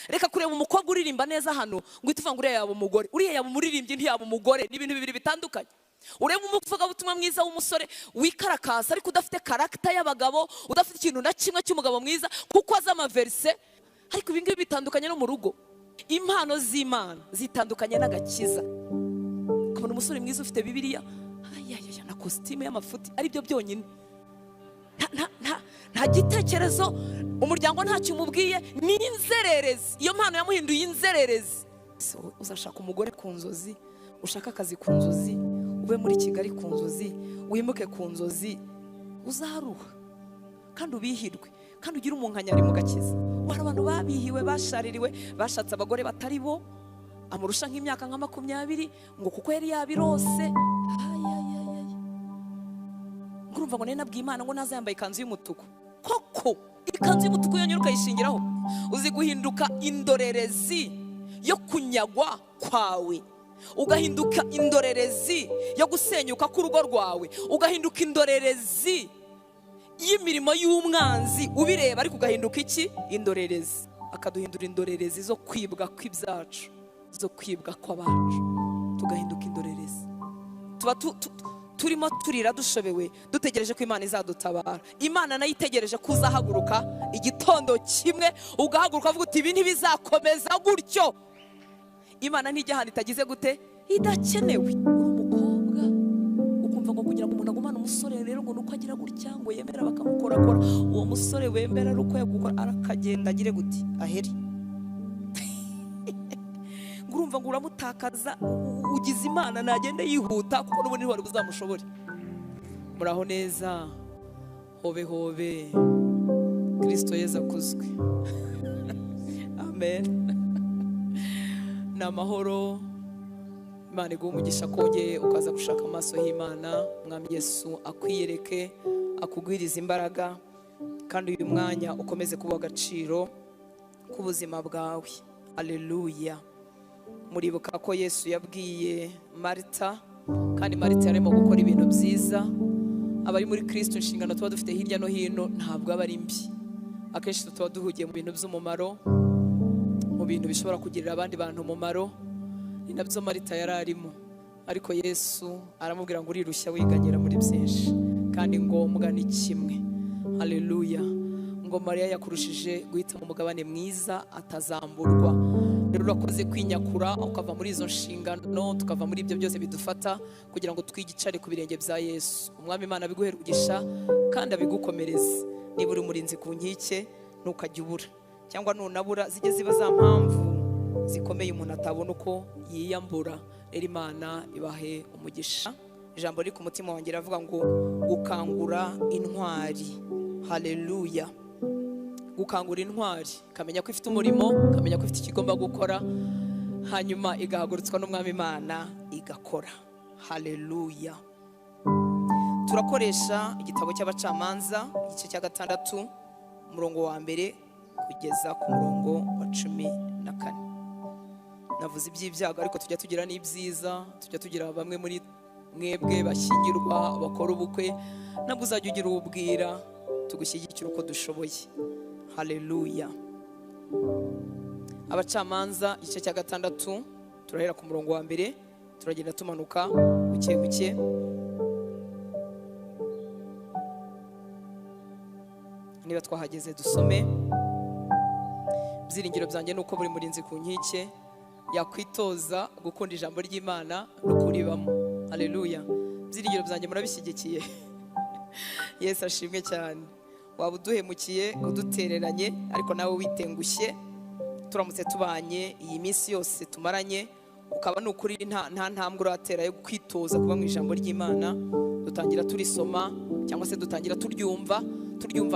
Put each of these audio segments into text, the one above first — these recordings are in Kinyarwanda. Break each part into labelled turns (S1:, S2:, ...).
S1: reka kureba umukobwa uririmba neza hano ngo ituvuga ngo uriya yaba umugore, uriya yaba umuririmbyi ntiyaba umugore, ni ibintu bibiri bitandukanye. Ureba umuvugabutumwa mwiza w'umusore wikarakasa ariko udafite karakita y'abagabo, udafite ikintu na kimwe cy'umugabo mwiza kuko azi amaverse. Ariko ibi ngibi bitandukanye no mu rugo. Impano z'Imana zitandukanye n'agakiza. Kubona umusore mwiza ufite Bibiliya na kositime y'amafuti ari byo byonyine, nta gitekerezo, umuryango ntacyo umubwiye, ni inzererezi. Iyo mpano yamuhinduye inzererezi. Uzashaka umugore ku nzozi, ushaka akazi ku nzozi, ube muri Kigali ku nzozi, wimuke ku nzozi, uzaruha kandi ubihirwe kandi ugire umunkanyari mu gakiza. Hari abantu babihiwe, bashaririwe, bashatse abagore batari bo, amurusha nk'imyaka nka 20 ngo kuko yari yabirose. Ngurumva ngo nabwiye Imana ngo naza yambaye ikanzu y'umutuku. Koko ikanzu y'umutuku yonyine ukayishingiraho, uzi guhinduka indorerezi yo kunyagwa kwawe, ugahinduka indorerezi yo gusenyuka k'urugo rwawe, ugahinduka indorerezi y'imirimo y'umwanzi ubireba, ariko ugahinduka iki? Indorerezi. Akaduhindura indorerezi zo kwibwa kw'ibyacu, zo kwibwa kw'abacu, tugahinduka indorerezi. Tuba turimo turira dushobewe, dutegereje ko Imana izadutabara. Imana nayo itegereje kuzahaguruka igitondo kimwe, ugahaguruka uvuga uti ibi ntibizakomeza gutyo. Imana ntijya ahantu itagize gute? Idakenewe. Uri umukobwa ukumva ngo kugira ngo umuntu agumane umusore rero ngo nuko agira gutya ngo yemera bakamukorakora, uwo musore wemera ari uko yagukora arakagenda agire gute? Aheri. Ngurumva ngo uramutakaza, ugize Imana nagende yihuta kuko n'ubundi wari buzamushobore. Muraho neza, hobe hobe, Kristo Yesu akuzwe. Amen. Namahoro, Imana iguha umugisha kongeye ukaza gushaka amaso y'Imana. Mwami Yesu akwiyereke, akugwiriza imbaraga, kandi uyu mwanya ukomeze kuba agaciro k'ubuzima bwawe. Haleluya. Muribuka ko Yesu yabwiye Marita, kandi Marita yarimo gukora ibintu byiza. Abari muri Kristo inshingano tuba dufite hirya no hino ntabwo aba ari mbi. Akenshi tuba duhugiye mu bintu by'umumaro, mu bintu bishobora kugirira abandi bantu umumaro. Ni nabyo Marita yari arimo, ariko Yesu aramubwira ngo urirushya wiganyira muri byinshi, kandi ngombwa ni kimwe. Haleluya. Ngo Mariya yakurushije guhita mu mugabane mwiza atazamburwa. Rero urakoze kwinyakura ukava muri izo nshingano, tukava muri ibyo byose bidufata kugira ngo twigicare ku birenge bya Yesu. Umwami Imana abiguhere ugisha kandi abigukomereze. Niba uri murinzi ku nkike ntukajya ubura, cyangwa nunabura zijye ziba za mpamvu zikomeye umuntu atabona uko yiyambura. Rero Imana ibahe umugisha. Ijambo riri ku mutima wanjye ravuga ngo gukangura intwari. Haleluya. Gukangura intwari, kamenya ko ifite umurimo, kamenya ko ifite ikigomba gukora, hanyuma igahagurutswa n'Umwami Imana igakora. Haleluya. Turakoresha igitabo cy'Abacamanza igice cya 6 umurongo wa 1 kugeza ku murongo wa 14. Navuze iby'ibyago ariko tujya tugira n'ibyiza, tujya tugira bamwe muri mwebwe bashyingirwa, bakora ubukwe, nabwo uzajya ugira ubwira tugushyigikira uko dushoboye. Haleluya. Abacamanza igice cya 6 turahera ku murongo wa 1 turagenda tumanuka buke buke. Niba twahageze dusome. Byiringiro byanjye nuko buri murinzi ku nkike yakwitoza gukunda ijambo ry'Imana no kuribamo. Haleluya. Byiringiro byanjye murabishyigikiye. Yesu ashimwe cyane. Waba uduhemukiye, udutereranye, ariko nawe witengushye, turamutse tubanye iyi minsi yose tumaranye, ukaba n'ukuri nta ntambwe uratera yo kwitoza kuba mu ijambo ry'Imana. Dutangira turisoma cyangwa se dutangira turyumva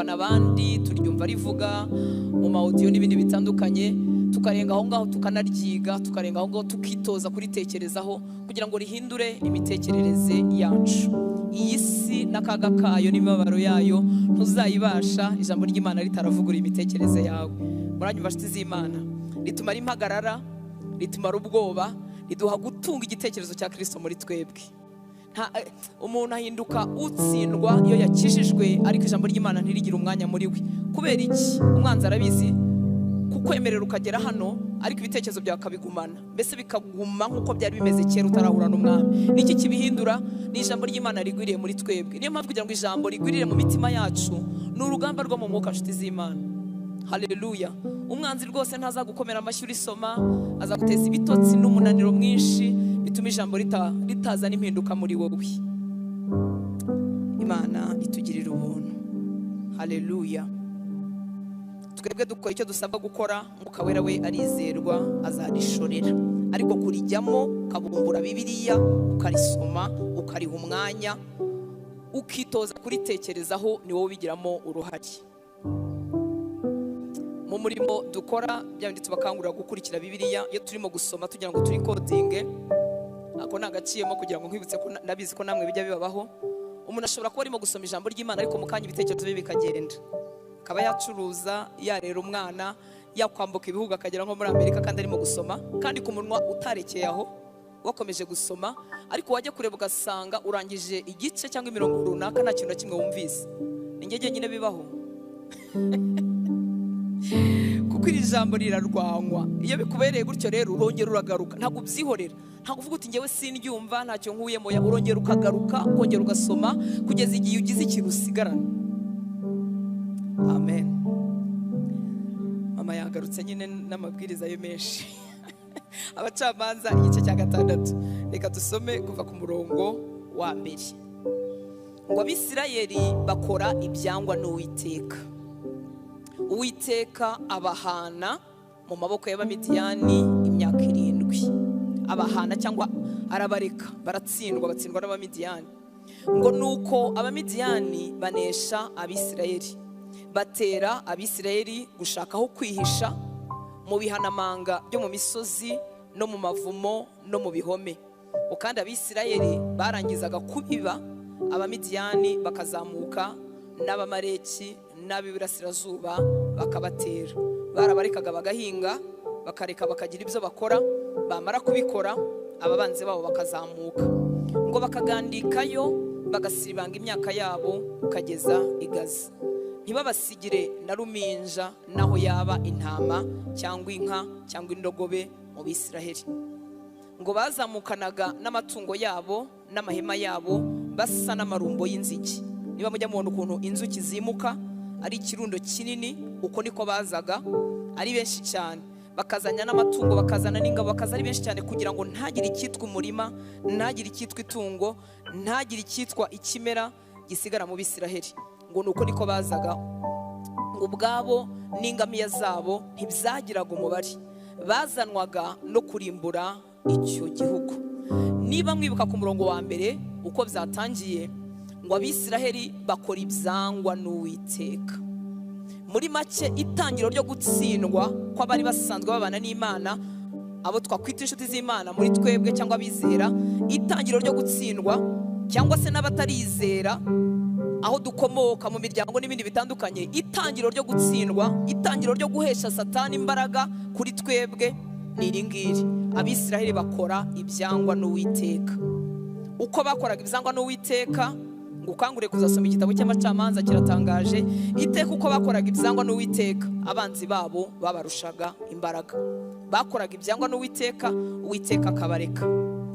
S1: n'abandi, turyumva rivuga mu audio n'ibindi bitandukanye, tukarenga aho ngaho tukanaryiga, tukarenga aho ngaho tukitoza kuritekerezaho kugira ngo rihindure imitekerereze yacu. Iyi si n'akaga kayo n'imibabaro yayo ntuzayibasha ijambo ry'Imana ritaravugura imitekerereze yawe. Muranyumva nshuti z'Imana, ritumara impagarara, ritumara ubwoba, riduha gutunga igitekerezo cya Kristo muri twebwe. Umuntu ahinduka utsindwa iyo yakijijwe, ariko ijambo ry'Imana ntirigira umwanya muri we. Kubera iki? Umwanzi arabizi kukwemerera ukagera hano ariko ibitekerezo byawe akabigumana, mbese bikaguma nk'uko byari bimeze kera utarahura n'umwami. Niki kibihindura? Ni ijambo ry'Imana rigwiriye muri twebwe. Niyo mpamvu kugira ngo ijambo rigwirire mu mitima yacu ni urugamba rwo mu mwuka, nshuti z'Imana. Haleluya. Umwanzi rwose ntazagukomera amashyi urisoma, azaguteza ibitotsi n'umunaniro mwinshi bituma ijambo ritaza n'impinduka muri wowe. Imana itugirira ubuntu. Haleluya. Twebwe dukora icyo dusabwa gukora, Mwuka Wera we arizerwa azarishorera, ariko kurijyamo ukabumbura Bibiliya ukarisoma ukariha umwanya ukitoza kuritekerezaho, ni wowe ubigiramo uruhare. Mu murimo dukora byabindi tubakangurira gukurikira Bibiliya, iyo turimo gusoma tugira ngo turi codinge, ako nagaciyemo kugira ngo nkwibutse ko nabizi ko namwe bijya bibabaho. Umuntu ashobora kuba arimo gusoma ijambo ry'Imana ariko mu kanya ibitekerezo bye bikagenda, akaba yacuruza, yarera umwana, yakwambuka ibihugu akagera nko muri Amerika kandi arimo gusoma, kandi ku munwa utarekeye aho wakomeje gusoma, ariko wajya kureba ugasanga urangije igice cyangwa imirongo runaka nta kintu na kimwe wumvise. Ni njye nyine bibaho kuko iri jambo rirarwanywa. Iyo bikubereye gutyo rero urongera uragaruka, ntabwo ubyihorera, ntabwo uvuga uti njyewe sindyumva ntacyo nkuyemo, urongera ukagaruka ukongera ugasoma kugeza igihe ugize ikintu usigarana. Amen. Mama yagarutse nyine n'amabwiriza yo menshi. Abacamanza igice cya 6, reka dusome kuva ku murongo wa 1. Ngo Abisirayeli bakora ibyangwa n'Uwiteka. Uwiteka abahana mu maboko y'Abamidiyani imyaka 7. Abahana cyangwa arabareka, batsindwa n'Abamidiyani. Ngo nuko Abamidiyani banesha Abisirayeli, batera Abisirayeli gushaka aho kwihisha mu bihanamanga byo mu misozi no mu mavumo no mu bihome. Kandi Abisirayeli barangizaga kubiba, Abamidiyani bakazamuka n'Abamaleki n'Ab'iburasirazuba bakabatera. Barabarekaga bagahinga, bakareka bakagira ibyo bakora, bamara kubikora ababanzi babo bakazamuka, ngo bakagandikayo bagasiribanga imyaka yabo ukageza igaza, ntibabasigire na ruminja naho yaba intama cyangwa inka cyangwa indogobe mu Bisiraheli. Ngo bazamukanaga n'amatungo yabo n'amahema yabo basa n'amarumbo y'inziki. Niba mujya mubona ukuntu inzuki zimuka ari ikirundo kinini, uko niko bazaga ari benshi cyane, bakazanya n'amatungo, bakazana n'ingabo, bakaza ari benshi cyane kugira ngo ntagire icyitwa umurima, ntagire icyitwa itungo, ntagire icyitwa ikimera gisigara mu Bisiraheli. Ngo nuko niko bazaga. Ngo ubwabo n'ingamiya zabo ntibyagiraga umubare, bazanwaga no kurimbura icyo gihugu. Niba mwibuka ku murongo wa 1 uko byatangiye, ngo Abisiraheli bakora ibyangwa n'Uwiteka. Muri make itangiro ryo gutsindwa kw'abari basanzwe babana n'Imana, abo twakwita inshuti z'Imana muri twebwe cyangwa abizera, itangiro ryo gutsindwa cyangwa se n'abatarizera aho dukomoka mu miryango n'ibindi bitandukanye, itangiro ryo gutsindwa, itangiro ryo guhesha Satani imbaraga kuri twebwe ni iringiri. Abisiraheli bakora ibyangwa n'Uwiteka. Uko bakoraga ibyangwa n'Uwiteka, ngukangure kuzasoma igitabo cy'Abacamanza, kiratangaje iteka uko bakoraga ibyangwa n'Uwiteka, abanzi babo babarushaga imbaraga. Bakoraga ibyangwa n'Uwiteka, Uwiteka akabareka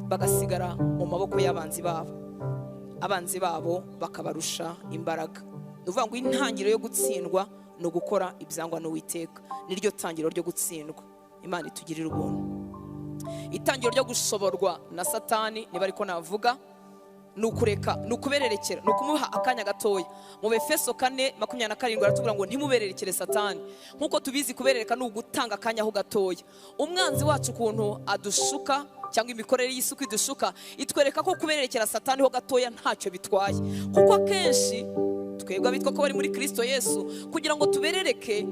S1: bagasigara mu maboko y'abanzi babo, abanzi babo bakabarusha imbaraga. Nuvuga ngo intangiro yo gutsindwa ni ugukora ibyangwa n'Uwiteka, niryo tangiro ryo gutsindwa. Imana itugirira ubuntu. Itangiro ryo gushoborwa na Satani, niba ariko navuga, nukureka, nukubererekera, nukumuha akanya gatoya. Mu Efeso 4:27 aratubwira ngo ntimubererekere Satani. Nkuko tubizi kuberereka ni ugutanga akanya ho gatoya. Umwanzi wacu kuntu adushuka cyangwa imikorere y'isuku idushuka, itwereka ko kubererekera Satani ho gatoya ntacyo bitwaye. Kuko akenshi twebwe abitwa ko bari muri Kristo Yesu, kugira ngo tuberereke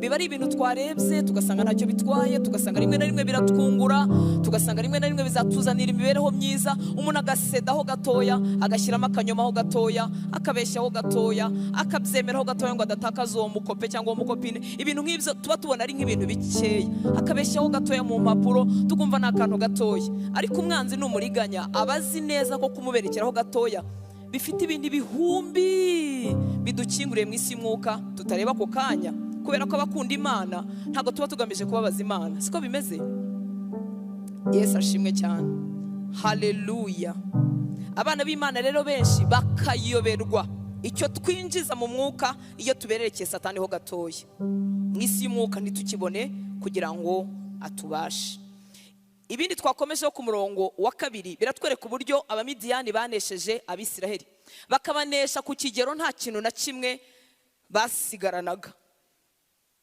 S1: biba ari ibintu twarebye tugasanga ntacyo bitwaye, tugasanga rimwe na rimwe biratwungura, tugasanga rimwe na rimwe bizatuzanira imibereho myiza. Umuntu agasedaho gatoya, agashyiramo akanyomaho gatoya, akabeshyaho gatoya, akabyemeraho gatoya ngo adatakaza uwo mukope cyangwa uwo mukopine. Ibintu nk'ibyo tuba tubona ari nk'ibintu bikeya, akabeshyaho gatoya mu mpapuro, tukumva ni akantu gatoya. Ariko umwanzi n'umuriganya abazi neza ko kumuberekeraho gatoya bifite ibindi bihumbi bidukinguriye mu isi y'umwuka tutareba ako kanya. kubera ko abakunda Imana ntabwo tuba tugamije kubabaza Imana. Siko bimeze? Yesu ashimwe cyane. Haleluya. Abana b'Imana rero benshi bakayoberwa icyo twinjiza mu mwuka iyo tubererekeye Satani ho gatoya. Mu isi y'umwuka ntitukibone kugira ngo atubashe. Ibindi twakomejeho ku murongo wa 2 biratwereka uburyo abamidiyani banesheje Abisiraheli, bakabanesha ku kigero nta kintu na kimwe basigaranaga.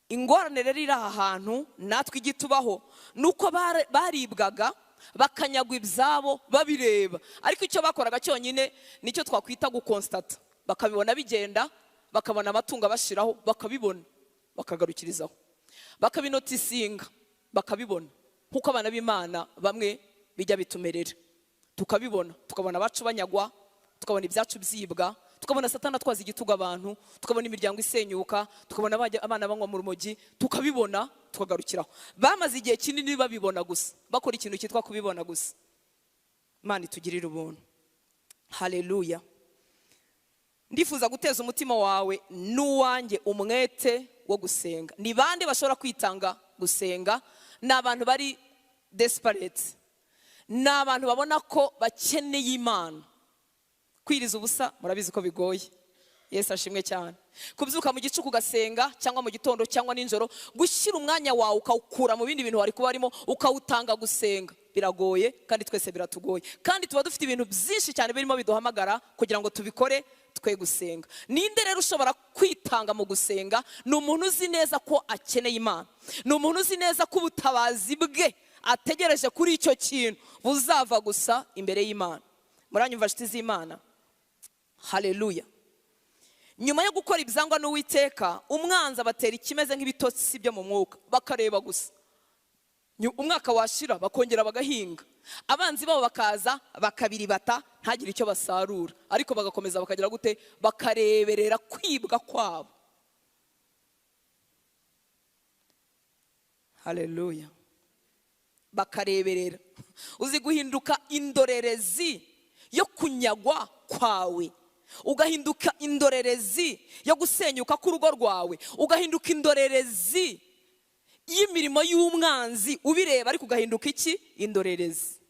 S1: Ingorane rero iri aha hantu natwe igitubaho nuko baribwaga bakanyagwa ibyabo babireba, ariko icyo bakoraga cyonyine nicyo twakwita gukonstate. Bakabibona bigenda, bakabona amatungo bashiraho, bakabibona bakagarukirizaho, bakabinotisinga, bakabibona nkuko abana b'Imana bamwe bijya bitumerera. Tukabibona, tukabona abacu banyagwa, tukabona ibyacu byibwa, tukabona Satani atwaza igituga abantu, tukabona imiryango isenyuka, tukabona abana banywa mu rumogi, tukabibona tukagarukiraho. Bamaze igihe kinini babibona gusa, bakora ikintu cyitwa kubibona gusa. Imana itugirire ubuntu. Haleluya. Ndifuza guteza umutima wawe n'uwanjye umwete wo gusenga. Ni bande bashobora kwitanga gusenga? Ni abantu bari desperate, ni abantu babona ko bakeneye Imana. Kwiriza ubusa murabizi ko bigoye. Yesu ashimwe cyane. Kubyuka mu gicuku ugasenga cyangwa mu gitondo cyangwa ninjoro, gushyira umwanya wawe ukawukura mu bindi bintu wari kuba arimo ukawutanga gusenga biragoye, kandi twese biratugoye. Kandi tuba dufite ibintu byinshi cyane birimo biduhamagara kugira ngo tubikore twe gusenga. Ninde rero ushobora kwitanga mu gusenga? Ni umuntu uzi neza ko akeneye Imana, ni umuntu uzi neza ko ubutabazi bwe ategereje kuri icyo kintu buzava gusa imbere y'Imana. Muranyumva nshuti z'Imana? Haleluya. Nyuma yo gukora ibyangwa n'Uwiteka, umwanzi abatera ikimeze nk'ibitotsi byo mu mwuka, bakareba gusa. Umwaka washira bakongera bagahinga, abanzi babo bakaza bakabiribata ntagire icyo basarura, ariko bagakomeza bakagira gute? Bakareberera kwibwa kwabo. Haleluya. Bakareberera. Uzi guhinduka indorerezi yo kunyagwa kwawe, ugahinduka indorerezi yo gusenyuka k'urugo rwawe, ugahinduka indorerezi y'imirimo y'umwanzi ubireba, ariko ugahinduka iki? Indorerezi.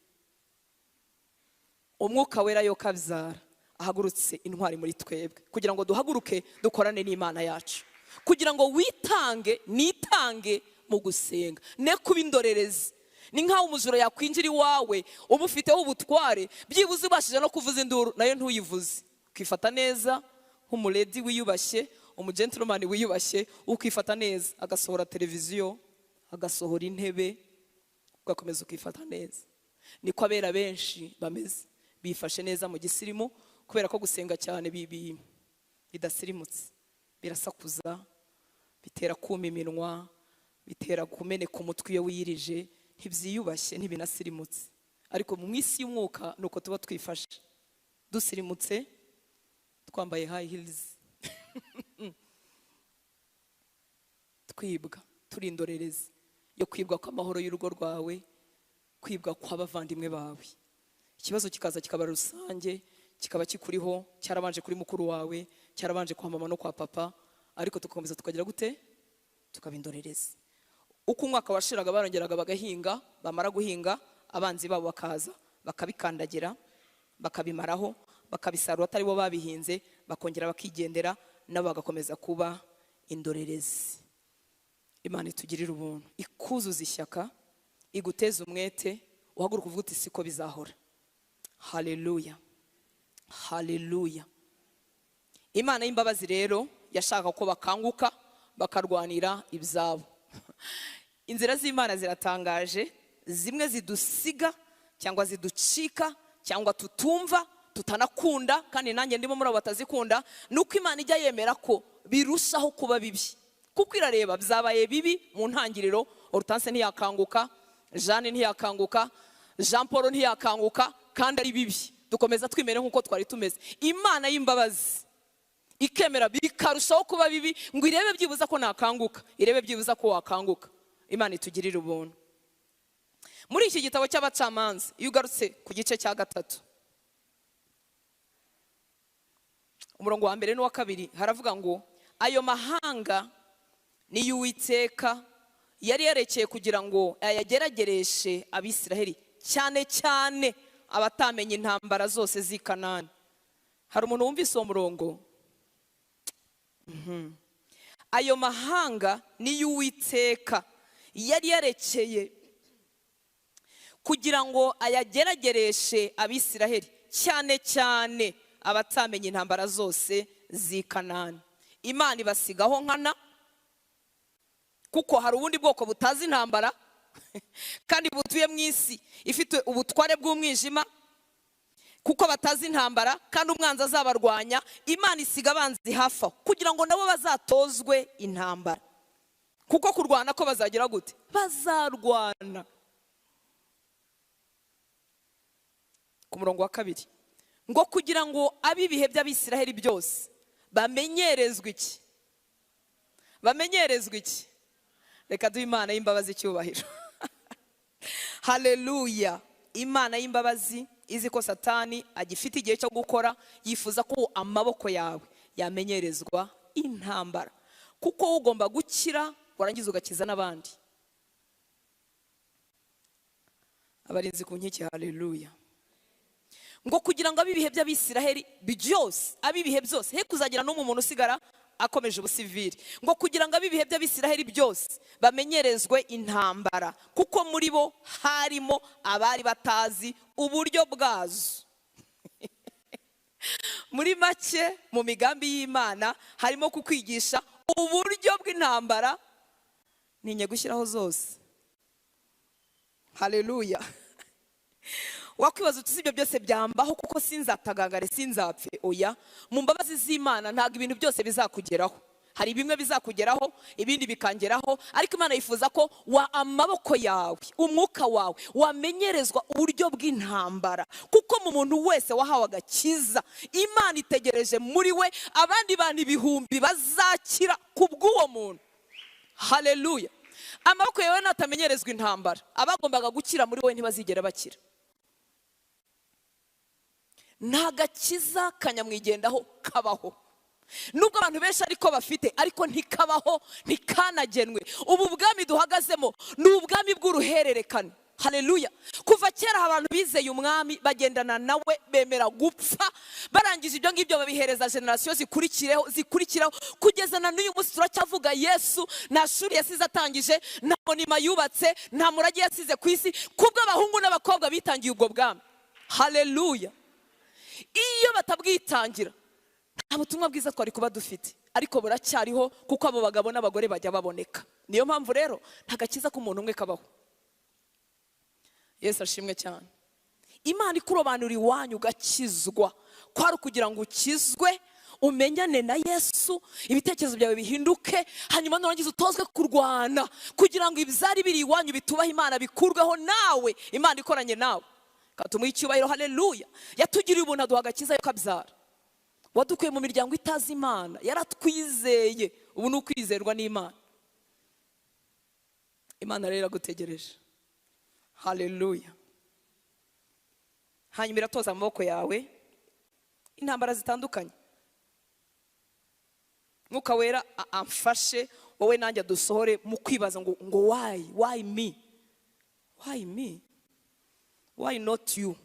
S1: Umwuka wera yo kabyara ahagurutse intwari muri twebwe kugira ngo duhaguruke dukorane n'Imana yacu, kugira ngo witange nitange mu gusenga, ne kuba indorerezi. Ni nkaho umujura yakwinjira iwawe umufiteho ubutware, byibuze ubashije no kuvuza induru nayo ntuyivuze, ukifata neza nk'umuredi wiyubashye, umugentleman wiyubashye, ukifata neza, agasohora televiziyo, agasohora intebe, ugakomeza ukifata neza. Niko abera benshi bameze, bifashe neza mu gisirimu, kubera ko gusenga cyane bidasirimutse, birasakuza, bitera kuma iminwa, bitera kumeneka umutwe iyo wiyirije, ntibyiyubashye, ntibinasirimutse. Ariko mu isi y'umwuka nuko tuba twifashe, dusirimutse, twambaye high heels, twibwa, turi indorerezi yo kwibwa kw'amahoro y'urugo rwawe, kwibwa kw'abavandimwe bawe. Ikibazo kikaza kikaba rusange, kikaba kikuriho, cyarabanje kuri mukuru wawe, cyarabanje kwa mama no kwa papa, ariko tukomeza tukagira gute? Tukaba indorerezi. Uko umwaka washiraga barongeraga bagahinga, bamara guhinga abanzi babo bakaza bakabikandagira, bakabimaraho, bakabisarura atari bo babihinze, bakongera bakigendera, nabo bagakomeza kuba indorerezi. Imana itugirira ubuntu, ikuzuza ishyaka, iguteza umwete, uhaguruka uvuga uti siko bizahora. Haleluya. Haleluya. Imana y'imbabazi rero yashaka ko bakanguka bakarwanira ibyabo. Inzira z'Imana ziratangaje, zimwe zidusiga cyangwa ziducika cyangwa tutumva, tutanakunda, kandi nanjye ndimo muri abo batazikunda. Nuko Imana ijya yemera ko birushaho kuba bibi, kuko irareba byabaye bibi mu ntangiriro. Hortense ntiyakanguka, Jeanne ntiyakanguka, Jean Paul ntiyakanguka, kandi ari bibi. Dukomeza twimere nk'uko twari tumeze. Imana y'imbabazi ikemera bikarushaho kuba bibi, ngo irebe byibuza ko nakanguka, irebe byibuza ko wakanguka. Imana itugirire ubuntu. Muri iki gitabo cy'Abacamanza, iyo ugarutse ku gice cya 3, umurongo wa 1 n'uwa 2, haravuga ngo ayo mahanga niyo Uwiteka yari yarekeye kugira ngo ayageragereshe Abisiraheli, cyane cyane abatamenye intambara zose z'i Kanani. Hari umuntu wumvise uwo murongo? Ayo mahanga niyo Uwiteka yari yarekeye kugira ngo ayageragereshe Abisiraheli, cyane cyane abatamenye intambara zose z'i Kanani. Imana ibasigaho nkana, kuko hari ubundi bwoko butazi intambara kandi butuye mu isi ifite ubutware bw'umwijima, kuko batazi intambara kandi umwanzi azabarwanya. Imana isiga abanzi hafi aho kugira ngo nabo bazatozwe intambara, kuko kurwana ko bazagira gute? Bazarwana. Ku murongo wa 2 ngo kugira ngo ab'ibihe by'Abisiraheli byose bamenyerezwe iki? Bamenyerezwe iki? Reka duhe Imana y'imbabazi icyubahiro. Haleluya. Imana y'imbabazi izi ko Satani agifite igihe cyo gukora, yifuza ko amaboko yawe yamenyerezwa intambara, kuko ugomba gukira warangiza ugakiza n'abandi. Abarinzi ku nkiki. Haleluya. Ngo kugira ngo ab'ibihe by'Abisiraheli byose, ab'ibihe byose, he kuzagira no mu muntu usigara akomeje ubusivili. Ngo kugira ngo ab'ibihe by'Abisiraheli byose bamenyerezwe intambara, kuko muri bo harimo abari batazi uburyo bwazo. Muri make, mu migambi y'Imana harimo kukwigisha uburyo bw'intambara ninye gushyiraho zose. Haleluya. Wakwibaza uti ibyo byose byambaho kuko sinzatagangare, sinzapfe? Oya, mu mbabazi z'Imana ntabwo ibintu byose bizakugeraho. Hari bimwe bizakugeraho, ibindi bikangeraho, ariko Imana yifuza ko amaboko yawe, umwuka wawe wamenyerezwa uburyo bw'intambara, kuko mu muntu wese wahawe agakiza, Imana itegereje muri we abandi bantu ibihumbi bazakira kubw'uwo muntu. Haleluya. Amaboko yawe natamenyerezwa intambara, abagombaga gukira muri we ntibazigera bakira. Nta gakiza kanyamwigendaho kabaho, nubwo abantu benshi ariko bafite, ariko ntikabaho, ntikanagenwe. Ubu bwami duhagazemo ni ubwami bw'uruhererekane. Haleluya. Kuva kera abantu bizeye umwami bagendana nawe, bemera gupfa, barangije ibyo ngibyo babihereza generasiyo zikurikiraho, kugeza na n'uyu munsi turacyavuga Yesu nta shuri yasize atangije, nta monima yubatse, nta murage yasize ku isi, kubwo abahungu n'abakobwa bitangiye ubwo bwami. Haleluya. Iyo batabwitangira nta butumwa bwiza twari kuba dufite, ariko buracyariho, kuko abo bagabo n'abagore bajya baboneka. Niyo mpamvu rero nta gakiza k'umuntu umwe kabaho. Yesu ashimwe cyane. Imana ikurobanura iwanyu ugakizwa, kwari kugira ngo ukizwe, umenyane na Yesu, ibitekerezo byawe bihinduke, hanyuma nurangiza utozwe kurwana, kugira ngo ibyari biri iwanyu bitubaha Imana bikurweho nawe, Imana ikoranye nawe. Katumuha icyubahiro. Haleluya. Yatugiriye ubuntu aduha agakiza yo kabyara. Wadukuye mu miryango itazi Imana, yaratwizeye. Ubu ni ukwizerwa n'Imana. Imana rero iragutegereje. Haleluya. Hanyuma iratoza amaboko yawe intambara zitandukanye. Mwuka wera amfashe wowe nanjye dusohore mu kwibaza ngo why me? Why me? Why not you?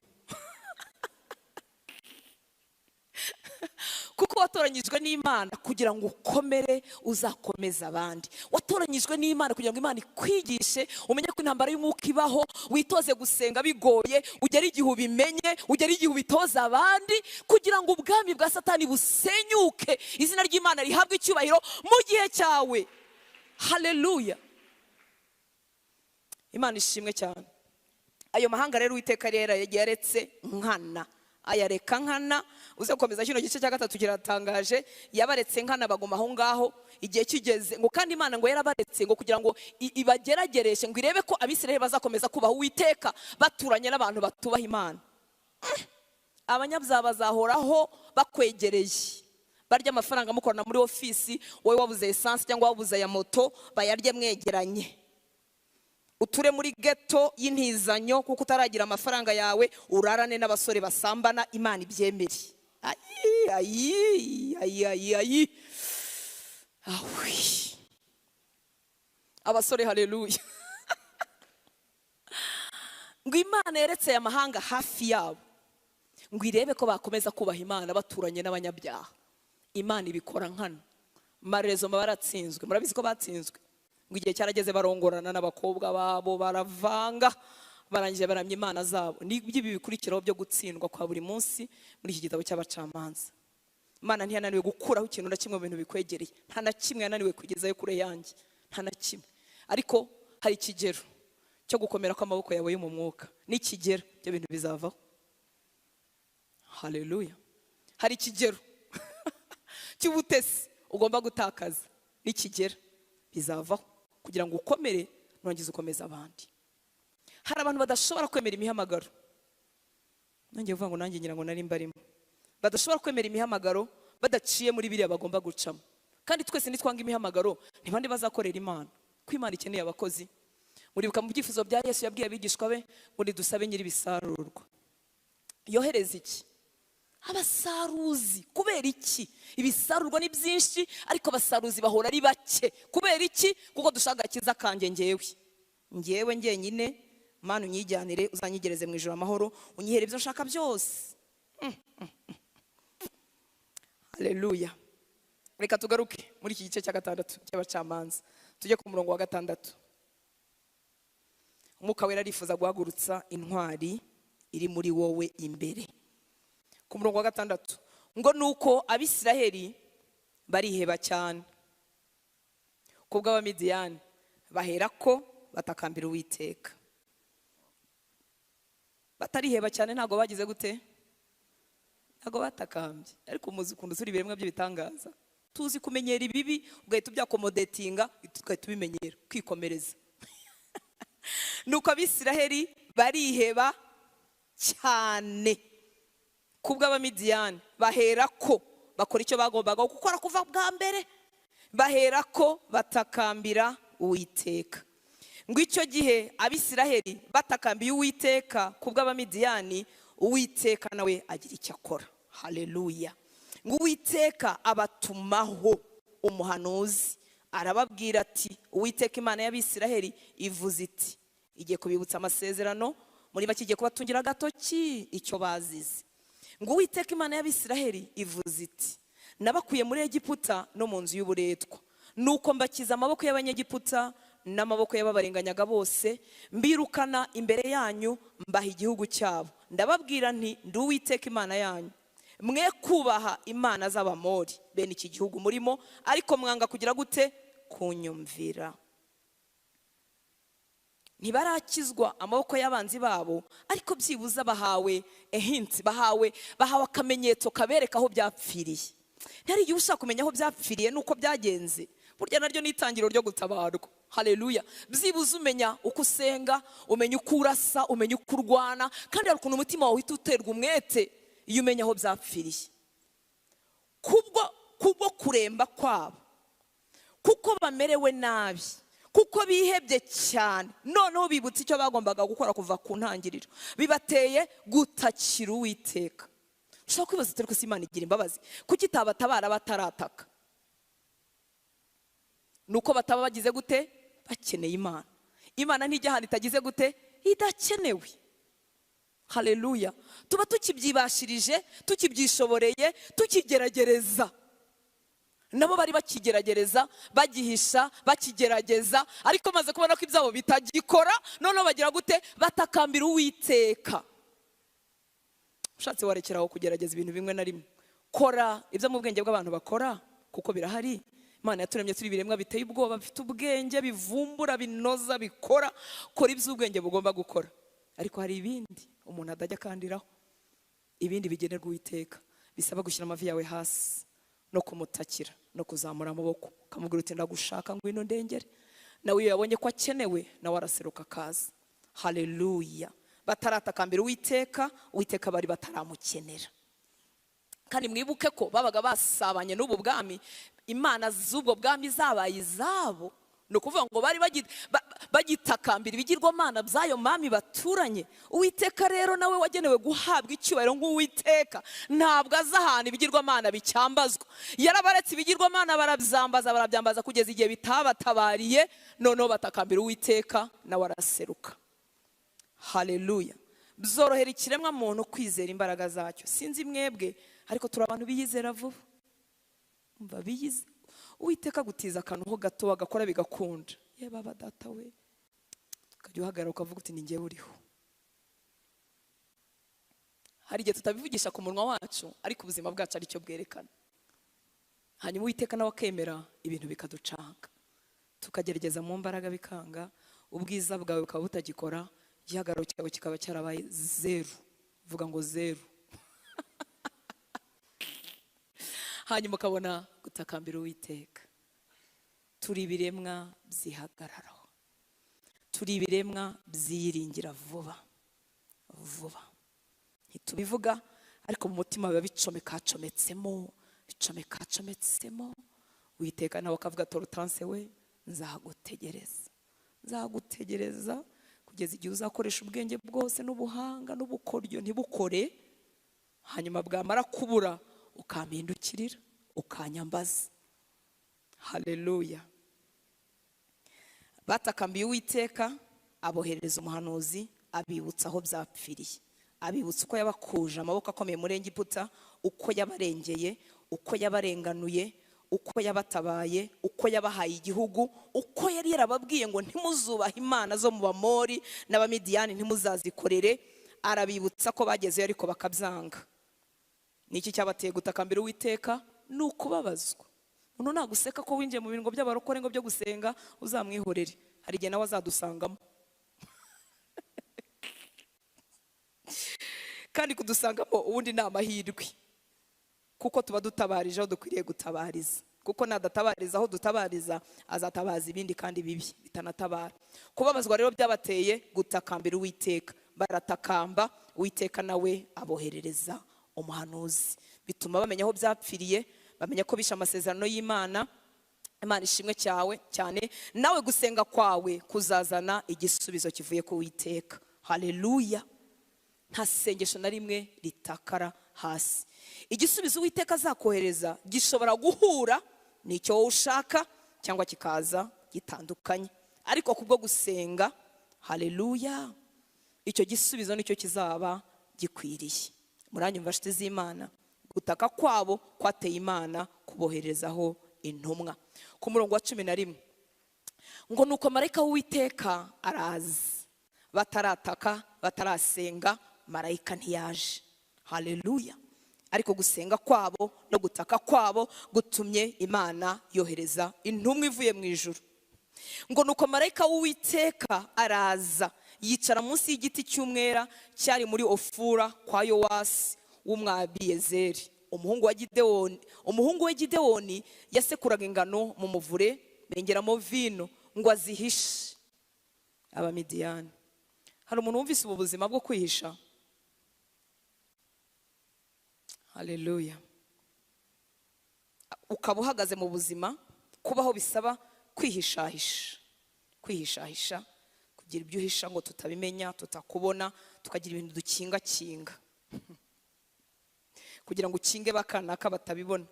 S1: Kuko watoranyijwe n'Imana kugira ngo ukomere, uzakomeza abandi. Watoranyijwe n'Imana kugira ngo Imana ikwigishe, umenye ko intambara y'umwuka ibaho, witoze gusenga bigoye, ugere igihe ubimenye, ugere igihe ubitoza abandi, kugira ngo ubwami bwa Satani busenyuke, izina ry'Imana rihabwe icyubahiro mu gihe cyawe. Haleluya. Imana ishimwe cyane. Ayo mahanga rero Uwiteka rero yaretse nkana, ayareka nkana. Uze gukomeza kino gice cya 3 kiratangaje. Yabaretse nkana bagoma aho ngaho igihe kigeze, ngo kandi Imana ngo yarabaretse ngo kugira ngo ibageragereshe, ngo irebe ko Abisiraheli bazakomeza kubaha Uwiteka baturanye n'abantu batubaha Imana. Abanyabyaha bazahoraho bakwegereye, barya amafaranga mukorana muri ofisi, wowe wabuze essence cyangwa wabuze ya moto, bayarye mwegeranye. Uture muri ghetto y'intizanyo, kuko utaragira amafaranga yawe, urarane n'abasore basambana, Imana ibyemere. Ayi. abasore haleluya. Ngo Imana yeretse aya mahanga hafi yabo ngo irebe ko bakomeza kubaha Imana baturanye n'abanyabyaha. Imana ibikora nkana. Marezo baratsinzwe, murabizi ko batsinzwe. Ngo igihe cyarageze barongorana n'abakobwa babo baravanga, barangije baramya imana zabo. Ni ibi bikurikiraho byo gutsindwa kwa buri munsi muri iki gitabo cy'abacamanza. Imana ntiyananiwe gukuraho ikintu na kimwe mu bintu bikwegereye, nta na kimwe yananiwe kugezayo kure yanjye, nta na kimwe. Ariko hari ikigero cyo gukomera kw'amaboko yawe yo mu mwuka, n'ikigero byo bintu bizavaho. Haleluya. Hari ikigero cy'ubutesi ugomba gutakaza, n'ikigero bizavaho kugira ngo ukomere nongize ukomeza abandi. Hari abantu badashobora kwemera imihamagaro. Nanjye uvuga ngo nanjye ngira ngo nari mbarimo. Badashobora kwemera imihamagaro badaciye muri biriya bagomba gucamo. Kandi twese nitwanga imihamagaro ntibandi bazakorera Imana. Ko Imana ikeneye abakozi. Muribuka mu byifuzo bya Yesu yabwiye abigishwa be ngo nidusabe nyiri bisarurwa. Yohereza iki? Abasaruzi. Kubera iki? Ibisarurwa ni byinshi ariko abasaruzi bahora ari bake. Kubera iki? Kuko dushaka kiza kanje njyewe ngenyine. Mana unyijyanire uzanyigereze mu ijuru amahoro, unyihere ibyo nshaka byose. Haleluya. Reka tugaruke muri iki gice cya 6 cy'abacamanza. Tujye ku murongo wa 6. Umwuka wera arifuza guhagurutsa intwari iri muri wowe imbere. Ku murongo wa 6 ngo nuko Abisiraheli bariheba cyane kubwo abamidiyani baherako batakambira Uwiteka. Batariheba cyane ntago bagize gute? Ntago batakambye. Ariko umuzi ukuntu turi biremwa by'ibitangaza, tuzi kumenyera ibibi ugahita ubyakomodetinga ugahita ubimenyera kwikomereza. Nuko Abisiraheli bariheba cyane kubwo abamidiyani baherako bakora icyo bagombaga gukora kuva bwa mbere, baherako batakambira Uwiteka. Ngo icyo gihe Abisiraheli batakambiye Uwiteka kubwo abamidiyani, Uwiteka nawe agira icyo akora. Haleluya. Ngo Uwiteka abatumaho umuhanuzi arababwira ati, Uwiteka Imana y'Abisiraheli ivuze iti, igiye kubibutsa amasezerano, muri bakigiye kubatungira agatoki icyo bazize. Ngo Uwiteka Imana y'Abisiraheli ivuze iti, nabakuye muri Egiputa no mu nzu y'uburetwa, nuko mbakiza amaboko y'abanyegiputa n'amaboko y'ababarenganyaga bose, mbirukana imbere yanyu mbaha igihugu cyabo. Ndababwira nti ndi Uwiteka Imana yanyu. Mwe kubaha imana z'Abamori bene iki gihugu murimo, ariko mwanga kugira gute? Kunyumvira. Ntibarakizwa amaboko y'abanzi babo, ariko byibuza bahawe hint, bahawe akamenyetso kabereka aho byapfiriye. Ntari igihe ushaka kumenya aho byapfiriye nuko byagenze, burya naryo n'itangiro ryo gutabarwa. Haleluya. Byibuze umenya uko usenga, umenya uko urasa, umenya uko urwana, kandi hari ukuntu umutima wawe uhita uterwa umwete iyo umenya aho byapfiriye. Kubwo kuremba kwabo, kuko bamerewe nabi, kuko bihebye cyane, noneho bibutse icyo bagombaga gukora kuva ku ntangiriro, bibateye gutakira Uwiteka. Ushobora kwibaza uti ko Imana igira imbabazi, kuki itabatabara batarataka? Nuko bataba bagize gute? Bakeneye Imana. Imana ntijya ahantu itagize gute? Idakenewe. Haleluya. Tuba tukibyibashirije, tukibyishoboreye, tukigeragereza. Nabo bari bakigeragereza, bagihisha, bakigerageza, ariko maze kubona ko ibyabo bitagikora, noneho bagira gute? Batakambira Uwiteka. Ushatse warekeraho kugerageza ibintu bimwe na rimwe. Kora ibyo mu bwenge bw'abantu bakora, kuko birahari. Imana yaturemye turi biremwa biteye ubwoba, bifite ubwenge, bivumbura, binoza, bikora. Kora ibyo ubwenge bugomba gukora. Ariko hari ibindi umuntu adajya kandiraho, ibindi bigenerwa Uwiteka, bisaba gushyira amavi yawe hasi no kumutakira no kuzamura amaboko, ukamubwira uti ndagushaka ngwino ndengere. Nawe iyo yabonye ko akenewe, nawe araseruka akaza. Haleluya. Bataratakambira Uwiteka, Uwiteka bari bataramukenera. Kandi mwibuke ko babaga basabanye n'ubu bwami, imana z'ubwo bwami zabaye izabo. no kuvuga ngo bari bagitakambira ibigirwamana by'ayo mami baturanye. Uwiteka rero nawe wagenewe guhabwa icyubahiro nk'Uwiteka, ntabwo aza ahantu ibigirwamana bicyambazwa. Yarabaretse ibigirwamana barabyambaza kugeza igihe bitabatabariye, noneho batakambira Uwiteka nawe araseruka. Haleluya. Byorohera ikiremwa muntu kwizera imbaraga zacyo. Sinzi mwebwe, ariko turi abantu biyizera vuba. Umva biyize. Uwiteka gutiza akantu ho gato agakora bigakunda. Ye baba data we. Ukajya uhagarara ukavuga uti ni njye uriho. Hari igihe tutabivugisha ku munwa wacu, ariko ubuzima bwacu ari cyo bwerekana. Hanyuma Uwiteka nawe akemera ibintu bikaducanga. Tukagerageza mu mbaraga bikanga, ubwiza bwawe bukaba butagikora, igihagararo cyawe kikaba cyarabaye zero. Vuga ngo zero. Hanyuma ukabona gutakambira Uwiteka. Turi ibiremwa byihagararaho, turi ibiremwa byiringira vuba vuba. Ntitubivuga, ariko mu mutima biba bicomekacometsemo. Uwiteka nawe akavuga ati Hortense we, nzagutegereza kugeza igihe uzakoresha ubwenge bwose n'ubuhanga n'ubukoryo ntibukore, hanyuma bwamara kubura ukampindukirira ukanyambaza. Haleluya. Batakambiye Uwiteka, aboherereza umuhanuzi abibutsa aho byapfiriye, abibutsa uko yabakuje amaboko akomeye muri Egiputa, uko yabarengeye, uko yabarenganuye, uko yabatabaye, uko yabahaye igihugu, uko yari yarababwiye ngo ntimuzubahe imana zo mu Bamori n'Abamidiyani ntimuzazikorere. Arabibutsa ko bagezeyo ariko bakabyanga. Niki cyabateye gutakambira Uwiteka? Ni ukubabazwa. Uno naguseka ko winjiye mu bingo by'abarokore ngo byo gusenga, uzamwihorere. Hari igihe nawe azadusangamo. Kandi kudusangamo ubundi ni amahirwe, kuko tuba dutabarije aho dukwiriye gutabariza. Kuko nadatabariza aho dutabariza, azatabaza ibindi kandi bibi bitanatabara. Kubabazwa rero byabateye gutakambira Uwiteka. Baratakamba, Uwiteka nawe aboherereza umuhanuzi. Bituma bamenya aho byapfiriye, bamenya ko bishe amasezerano y'Imana. Imana ishimwe cyane. Nawe gusenga kwawe kuzazana igisubizo kivuye ku Uwiteka. Haleluya. Nta sengesho na rimwe ritakara hasi. Igisubizo Uwiteka azakohereza gishobora guhura n'icyo wowe ushaka, cyangwa kikaza gitandukanye, ariko kubwo gusenga, haleluya, icyo gisubizo nicyo kizaba gikwiriye. Muranyumva nshuti z'Imana? Gutaka kwabo kwateye Imana kuboherezaho intumwa. Ku murongo wa 11 ngo nuko marayika w'Uwiteka araza. Batarataka, batarasenga, marayika ntiyaje. Haleluya. Ariko gusenga kwabo no gutaka kwabo gutumye Imana yohereza intumwa ivuye mu ijuru. Ngo nuko marayika w'Uwiteka araza, yicara munsi y'igiti cy'umwera cyari muri Ofura kwa Yowasi w'Umwabiyezeri, umuhungu we Gidewoni yasekuraga ingano mu muvure, bengeramo vino ngo azihishe Abamidiyani. Hari umuntu wumvise ubu buzima bwo kwihisha? Haleluya. Ukaba uhagaze mu buzima, kubaho bisaba kwihishahisha, kugira ibyo uhisha ngo tutabimenya, tutakubona, tukagira ibintu dukinga kugira ngo ukinge bakanaka batabibona,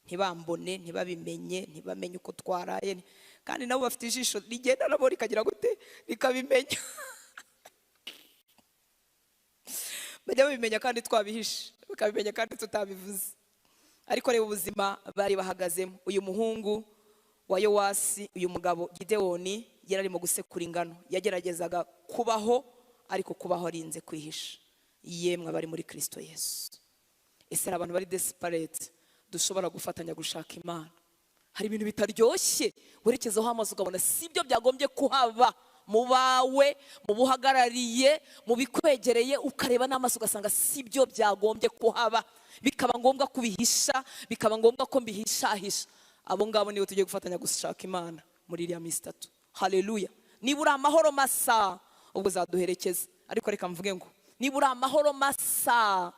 S1: ntibambone, ntibabimenye, ntibamenye uko twaraye. Kandi nabo bafite ijisho rigenda nabo rikagira gute, rikabimenya. Bajya babimenya kandi twabihishe, bakabimenya kandi tutabivuze. Ariko reba ubuzima bari bahagazemo. Uyu muhungu wa Yowasi, uyu mugabo Gidewoni, yari arimo gusekura ingano. Yageragezaga kubaho, ariko kubaho arinze kwihisha. Yemwe bari muri Kristo Yesu. Ese abantu bari desperate, dushobora gufatanya gushaka Imana. Hari ibintu bitaryoshye werekezaho amaso ukabona sibyo byagombye kuhaba mu bawe, mu buhagarariye, mu bikwegereye, ukareba n'amaso ugasanga sibyo byagombye kuhaba, bikaba ngombwa kubihisha, bikaba ngombwa ko mbihishahisha. Abo ngabo nibo tugiye gufatanya gushaka Imana muri iriya minsi 3. Haleluya. Nibura amahoro masa ubwo zaduherekeza. Ariko reka mvuge ngo nibura amahoro masa,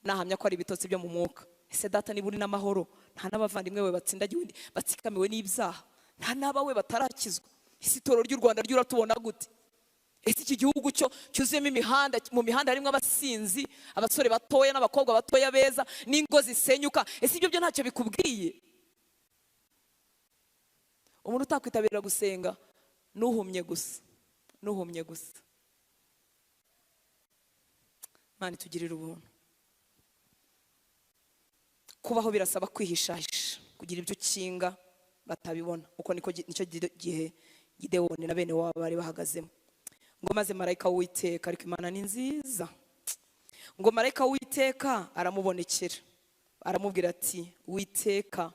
S1: nahamya ko ari ibitotsi byo mu mwuka. Ese data niburi n'amahoro, nta n'abavandimwe we batsindagiwe batsikamiwe n'ibyaha, nta n'abawe batarakizwa. Ese itorero ry'u Rwanda ryo uratubona gute? Ese iki gihugu cyo cyuzuyemo imihanda, mu mihanda harimo abasinzi, abasore batoya n'abakobwa batoya beza, n'ingo zisenyuka. Ese ibyo byo ntacyo bikubwiye? Umuntu utakwitabira gusenga nuhumye gusa, nuhumye gusa. Mani tugirira ubuntu. Kubaho birasaba kwihishahisha, kugira ibyo ukinga batabibona. Uko nicyo gihe Gidewoni na bene wabo bari bahagazemo. Ngo maze marayika w'Uwiteka, ariko Imana ni nziza, ngo marayika w'Uwiteka aramubonekera, aramubwira ati, Uwiteka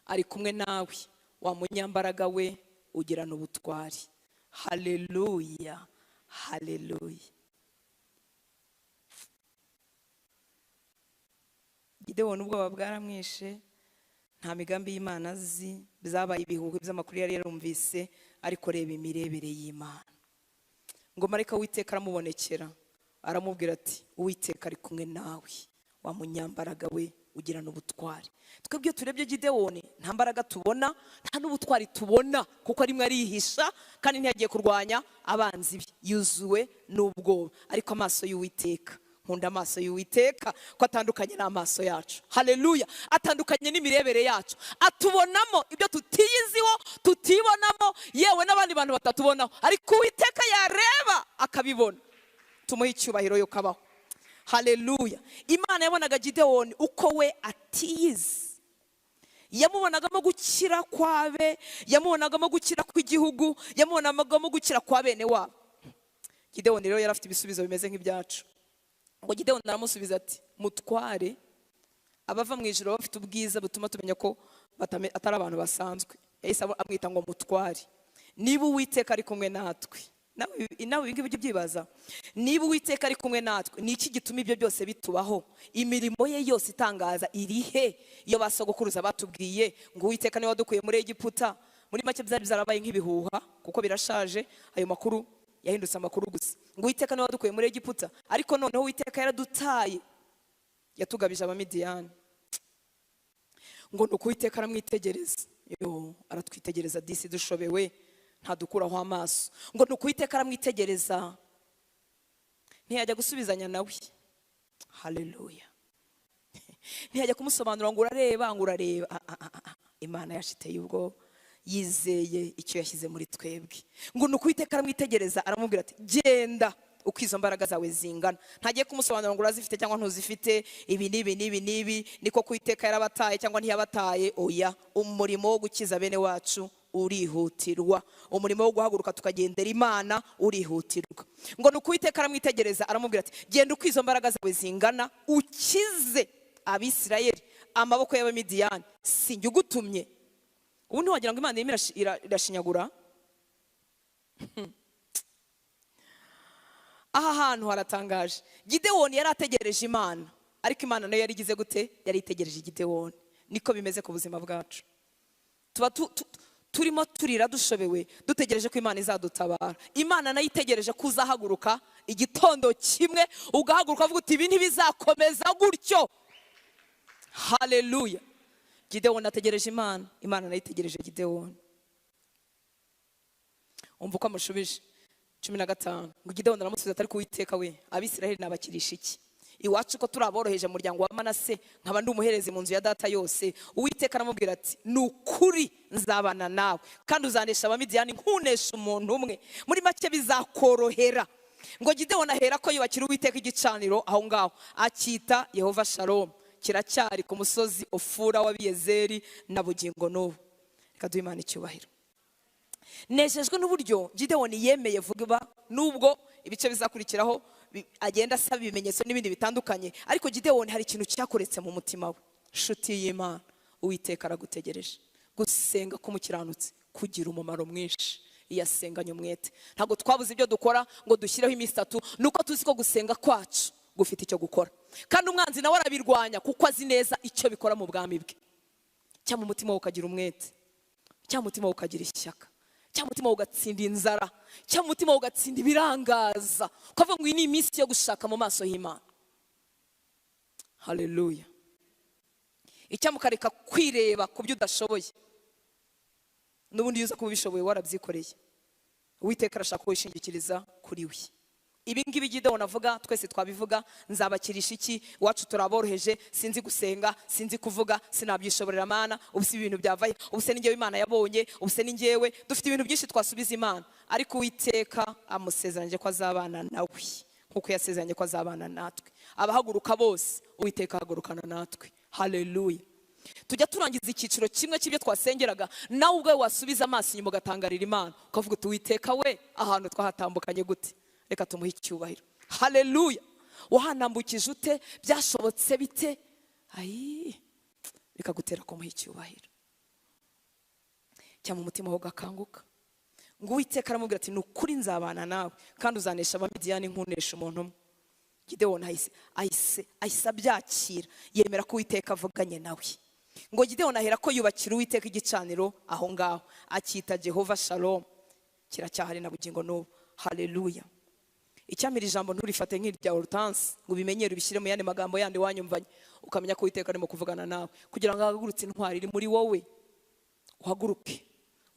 S1: ari kumwe nawe, wa munyambaraga we, ugirana ubutwari. Haleluya, haleluya. Gidewoni ubwoba bwaramwishe, nta migambi y'Imana azi, byabaye ibihuhe by'amakuru yari yarumvise, ariko reba imirebere y'Imana. Ngo marayika w'Uwiteka aramubonekera, aramubwira ati, Uwiteka ari kumwe nawe, wa munyambaraga we, ugirana ubutwari. Twebwe turebye Gidewoni, nta mbaraga tubona, nta n'ubutwari tubona, kuko rimwe arihisha kandi ntiyagiye kurwanya abanzi be, yuzuwe n'ubwoba. Ariko amaso y'Uwiteka, nkunda amaso y'Uwiteka ko atandukanye n'amaso yacu. Haleluya. Atandukanye n'imirebere yacu, atubonamo ibyo tutiyiziho, tutibonamo, yewe n'abandi bantu batatubonaho, ariko Uwiteka yareba akabibona. Tumuhe icyubahiro yo kabaho. Haleluya. Imana yabonaga Gidewoni uko we atiyizi, yamubonagamo gukira kwabe, yamubonagamo gukira kw'igihugu, yamubonagamo gukira kwa bene wabo. Gidewoni rero yari afite ibisubizo bimeze nk'ibyacu. Ngo Gidewoni aramusubiza ati, mutware, abava mu ijuru bafite ubwiza butuma tumenya ko atari abantu basanzwe. Yahise amwita ngo mutware. Niba Uwiteka ari kumwe natwe, nawe ibingibi ujye ubyibaza, niba Uwiteka ari kumwe natwe, ni iki gituma ibyo byose bitubaho? Imirimo ye yose itangaza irihe? Iyo basogokuruza batubwiye ngo Uwiteka niwe wadukuye muri Egiputa, muri make byari byarabaye nk'ibihuha, kuko birashaje, ayo makuru yahindutse amakuru gusa. Ngo Uwiteka niwe wadukuye muri Egiputa, ariko noneho Uwiteka yaradutaye, yatugabije Abamidiyani. Ngo nuko Uwiteka aramwitegereza, aratwitegereza disi dushobewe, ntadukuraho amaso. Ngo nuko Uwiteka aramwitegereza, ntiyajya gusubizanya nawe. Haleluya. Ntiyajya kumusobanura ngo urareba, ngo urareba. Imana yashiteye ubwo, yizeye icyo yashyize muri twebwe. Ngo nuko Uwiteka aramwitegereza, aramubwira ati, genda uko izo mbaraga zawe zingana. Ntagiye kumusobanura ngo urazifite cyangwa ntuzifite, ibi n'ibi n'ibi n'ibi, niko Uwiteka yarabataye cyangwa ntiyabataye. Oya, umurimo wo gukiza bene wacu urihutirwa, umurimo wo guhaguruka tukagendera Imana urihutirwa. Ngo nuko Uwiteka aramwitegereza, aramubwira ati, genda uko izo mbaraga zawe zingana, ukize Abisirayeli amaboko y'Abamidiyani, sinjye ugutumye. Ubu ntiwagira ngo Imana irimo irashinyagura? Aha hantu haratangaje. Gidewoni yari ategereje Imana, ariko Imana nayo yari igize gute? Yari itegereje Gidewoni. Niko bimeze ku buzima bwacu. Tuba turimo turira dushobewe, dutegereje ko Imana izadutabara. Imana nayo itegereje ko uzahaguruka igitondo kimwe, ugahaguruka uvuga uti, ibi ntibizakomeza gutyo. Haleluya. Gidewoni ategereje Imana, Imana nayo itegereje Gidewoni. Umva uko amushubije 15. Ngo Gidewoni aramusubiza ati, ariko Uwiteka we, Abisirayeli nabakirisha iki? Iwacu ko turaboroheje mu muryango wa Manase, nkaba ndi umuherezi mu nzu ya data yose. Uwiteka aramubwira ati, nukuri nzabana nawe, kandi uzanesha Abamidiyani nkunesha umuntu umwe. Muri make bizakorohera. Ngo Gidewoni ahera ko yubakira Uwiteka igicaniro aho ngaho, akita Yehova Shalom. Kiracyari ku musozi Ofura w'Abiyezeri na bugingo n'ubu. Reka duhe Imana icyubahiro. Nejejwe n'uburyo Gidewoni yemeye vuba, nubwo ibice bizakurikiraho agenda asaba ibimenyetso n'ibindi bitandukanye, ariko Gidewoni hari ikintu cyakoretse mu mutima we. Nshuti y'Imana, Uwiteka aragutegereje. Gusenga k'umukiranutsi kugira umumaro mwinshi iyo asenganye umwete. Ntabwo twabuze ibyo dukora ngo dushyireho iminsi 3, nuko tuzi ko gusenga kwacu gufite icyo gukora, kandi umwanzi nawe arabirwanya kuko azi neza icyo bikora mu bwami bwe. Cyangwa umutima ukagira umwete, cyangwa umutima ukagira ishyaka, cyangwa umutima ugatsinda inzara, cyangwa umutima ugatsinda ibirangaza, ukavuga ngo iyi ni iminsi yo gushaka mu maso y'Imana. Haleluya. Icyamukareka kwireba ku byo udashoboye, n'ubundi yuza kuba bishoboye warabyikoreye. Uwiteka arashaka ko wishingikiriza kuri we. Ibi ngibi Gideon avuga twese twabivuga, nzabakirisha iki, wacu turaboroheje, sinzi gusenga, sinzi kuvuga, sinabyishoborera Mana, ubuse ibintu byavaye, ubuse ningewe Imana yabonye, ubuse ningewe, dufite ibintu byinshi twasubiza Imana, ariko Uwiteka amusezeranye ko azabana nawe nkuko yasezeranye ko azabana natwe. Abahaguruka bose Uwiteka ahagurukana natwe. Haleluya. Tujya turangiza icyiciro kimwe cy'ibyo twasengeraga, nawe ubwawe wasubiza amaso inyuma ugatangarira Imana ukavuga uti Uwiteka we, ahantu twahatambukanye gute, reka tumuhe icyubahiro. Haleluya. Wahanambukije ute, byashobotse bite, reka gutera kumuha icyubahiro. Cyangwa umutima wawe ugakanguka ngo Uwiteka aramubwira ati nukuri nzabana nawe kandi uzanesha Abamidiyani nkunesha umuntu umwe. Gideon ahise abyakira, yemera ko Uwiteka avuganye nawe. Ngo Gideon ahera ko yubakira Uwiteka igicaniro aho ngaho, akita Jehova Shalom, kiracyahari na bugingo n'ubu. Haleluya. Icyamira ijambo nturifate nk'irya Hortense ngo bimenyere ubishyire mu yandi magambo yandi wanyumvanye, ukamenya ko Uwiteka arimo kuvugana nawe, kugira ngo ahagurutse intwari iri muri wowe. Uhaguruke,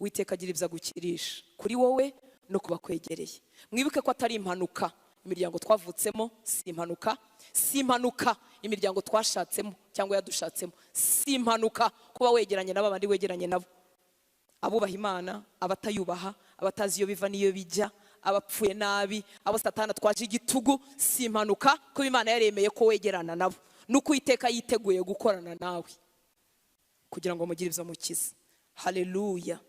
S1: Uwiteka agira ibyo agukirisha kuri wowe no kubakwegereye. Mwibuke ko atari impanuka imiryango twavutsemo, si impanuka imiryango twashatsemo cyangwa yadushatsemo, si impanuka kuba wegeranye n'aba bandi wegeranye nabo. Abubaha Imana, abatayubaha, abatazi iyo biva n'iyo bijya, abapfuye nabi, abo Satani twaje igitugu, si impanuka kuba Imana yaremeye ko wegerana nabo, nuko Uwiteka yiteguye gukorana nawe kugira ngo mugire ibyo mukiza. Haleluya.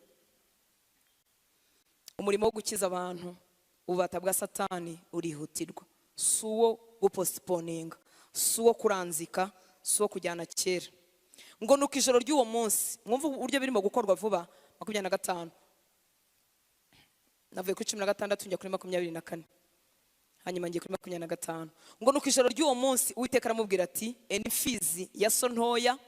S1: Umurimo wo gukiza abantu, ububata bwa Satani urihutirwa, si uwo gupostponinga, si uwo kuranzika, si uwo kujyana kera. Ngo nuko ijoro ry'uwo munsi, mwumva uburyo birimo gukorwa vuba. 25 navuye kuri 16 njya kuri 24, hanyuma ngiye kuri 25. Ngo nuko ijoro ry'uwo munsi Uwiteka aramubwira ati Enifizi ya so ntoya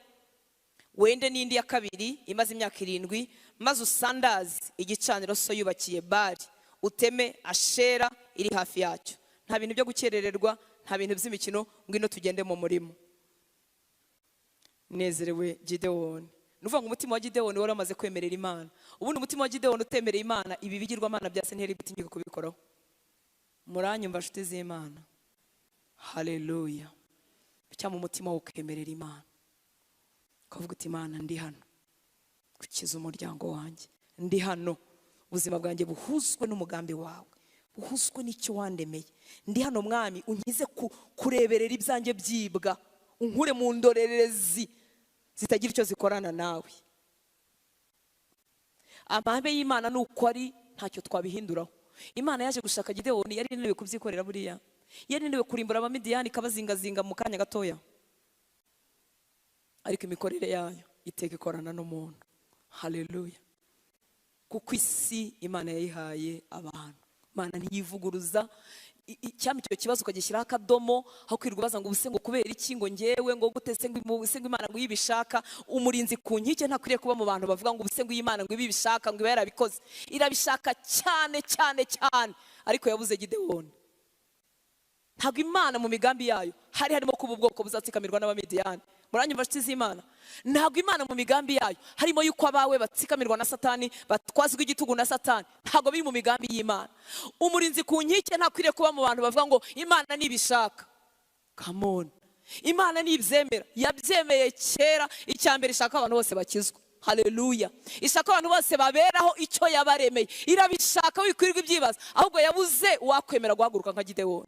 S1: wende n'indi ya kabiri imaze imyaka 7, maze usandaze igicaniro so yubakiye Bali, uteme Ashera iri hafi yacyo. Nta bintu byo gukerererwa, nta bintu by'imikino, ngwino tugende mu murimo. Nezerewe Gideon. Nuvuga ngo umutima wa Gideon wari amaze kwemerera Imana. Ubundi umutima wa Gideon utemerera Imana, ibi bigirwa Imana bya senteri bitingiye kubikoraho. Muranyumva nshuti z'Imana. Haleluya. Cyangwa umutima wo kwemerera Imana, ukavuga uti Imana ndi hano gukiza umuryango wanjye, ndi hano ubuzima bwanjye buhuzwe n'umugambi wawe, buhuzwe n'icyo wandemeye, ndi hano Mwami unkize kureberera ibyanjye byibwa, unkure mu ndorerezi zitagira icyo zikorana nawe. Amahame y'Imana nuko ari ntacyo twabihinduraho. Imana yaje gushaka Gideon, yari inaniwe kubyikorera buriya, yari inaniwe kurimbura Abamidiyani kabazingazinga mu kanya gatoya, ariko imikorere yayo iteka ikorana n'umuntu. Haleluya. Kuko isi Imana yayihaye abantu, Imana ntiyivuguruza. Cyami cyo kibazo ukagishyiraho akadomo, aho kwirwa baza ngo ubuse ngo kubera iki, ngo ngewe ngo gute se ngo Imana ngo yibishaka. Umurinzi ku nkike ntakwiriye kuba mu bantu bavuga ngo ubuse ngo Imana ngo ibishaka, ngo yarabikoze. Irabishaka cyane cyane cyane, ariko yabuze Gideon. Ntabwo Imana mu migambi yayo harimo kuba ubwoko buzatsikamirwa n'Abamidiyani. Muranyumva nshuti z'Imana? Ntabwo Imana mu migambi yayo harimo yuko abawe batsikamirwa na Satani, batwazwa igitugu na Satani. Ntabwo biri mu migambi y'Imana. Umurinzi ku nkike ntakwiriye kuba mu bantu bavuga ngo Imana nibishaka. Come on. Imana nibyemera, yabyemeye kera. Icyambere ishaka abantu bose bakizwa. Haleluya. Ishaka abantu bose baberaho icyo yabaremeye. Irabishaka wikwirirwa ibyibaza, ahubwo yabuze wakwemera guhaguruka nka Gideon.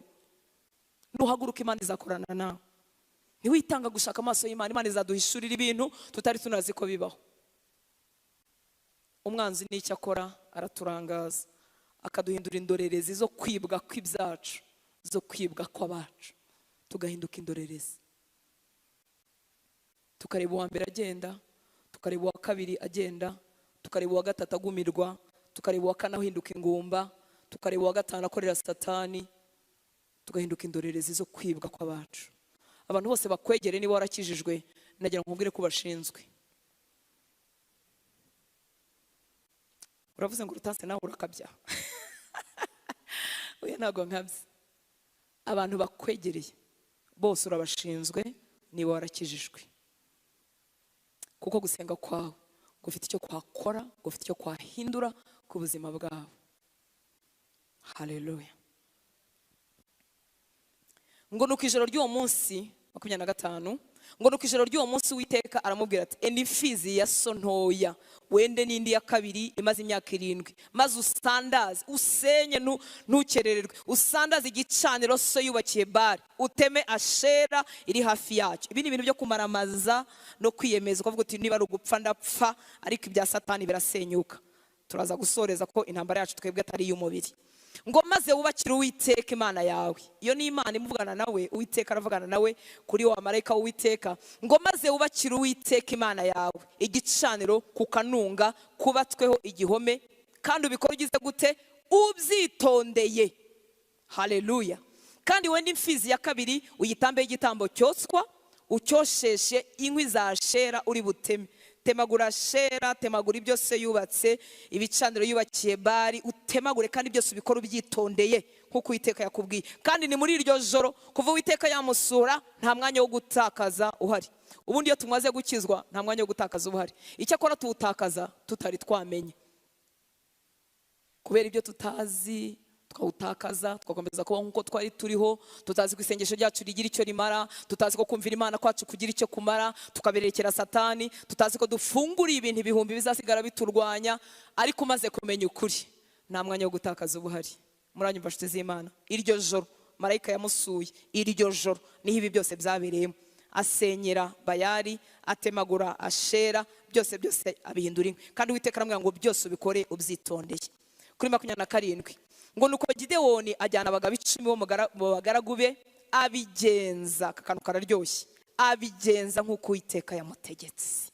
S1: Nuhaguruka Imana izakorana nawe. Ntiwitanga gushaka amaso y'Imana, Imana izaduhishurira ibintu tutari tunazi ko bibaho. Umwanzi n'icyo akora, araturangaza akaduhindura indorerezi zo kwibwa kw'ibyacu, zo kwibwa kw'abacu, tugahinduka indorerezi. Tukareba uwa mbere agenda, tukareba uwa kabiri agenda, tukareba uwa gatatu agumirwa, tukareba uwa kane ahinduka ingumba, tukareba uwa gatanu akorera Satani, tugahinduka indorerezi zo kwibwa kw'abacu. Abantu bose bakwegere niba warakijijwe, nagira ngo nkubwire ko bashinzwe. Uravuze ngo Hortense nawe urakabya. Oya ntabwo nkabye. Abantu bakwegereye bose urabashinzwe niba warakijijwe. Kuko gusenga kwawe gufite icyo kwakora, gufite icyo kwahindura ku buzima bwabo. Haleluya. Ngo nuko ijoro ry'uwo munsi 25, ngo nuko ijoro ry'uwo munsi Uwiteka aramubwira ati enifizi ya so ntoya wende n'indi ya kabiri imaze imyaka 7, maze usandaze usenye ntukerererwe, usandaze igicaniro so yubakiye Bali, uteme Ashera iri hafi yacyo. Ibi ni ibintu byo kumaramaza no kwiyemeza ukavuga uti niba ari ugupfa ndapfa, ariko ibya Satani birasenyuka. Turaza gusoreza ko intambara yacu twebwe atari iy'umubiri. Ngo maze wubakire Uwiteka Imana yawe. Iyo ni Imana imuvugana nawe, Uwiteka aravugana nawe kuri wa marayika w'Uwiteka. Ngo maze wubakire Uwiteka Imana yawe igicaniro ku kanunga kubatsweho igihome, kandi ubikora ugize gute? Ubyitondeye. Haleluya. Kandi wende imfizi ya kabiri uyitambe igitambo cyoswa, ucyosheshe inkwi za Ashera uri buteme. Temagura Ashera, temagura byose yubatse, ibicaniro yubakiye Bali, utemagure kandi byose ubikora ubyitondeye nkuko Uwiteka yakubwiye. Kandi ni muri iryo joro kuva Uwiteka yamusura nta mwanya wo gutakaza uhari. Ubundi iyo tumaze gukizwa nta mwanya wo gutakaza uhari. Icyakora tuwutakaza tutari twamenye, kubera ibyo tutazi tukawutakaza, tugakomeza kuba nkuko twari turiho, tutazi ko isengesho ryacu rigira icyo rimara, tutazi ko kumvira Imana kwacu kugira icyo kumara, tukaberekera Satani, tutazi ko dufunguriye ibintu ibihumbi bizasigara biturwanya. Ariko umaze kumenya ukuri nta mwanya wo gutakaza ubuhari. Muranyumva nshuti z'Imana? Iryo joro marayika yamusuye, iryo joro niho ibi byose byabereyemo. Asenyera Bayali, atemagura Ashera, byose abihindura inkwi. Kandi Uwiteka aramubwira ngo byose ubikore ubyitondeye. Kuri 27, ngo nuko Gidewoni ajyana abagabo 10 bo mu bagaragu be, abigenza, akantu kararyoshye, abigenza nk'uko Uwiteka yamutegetse.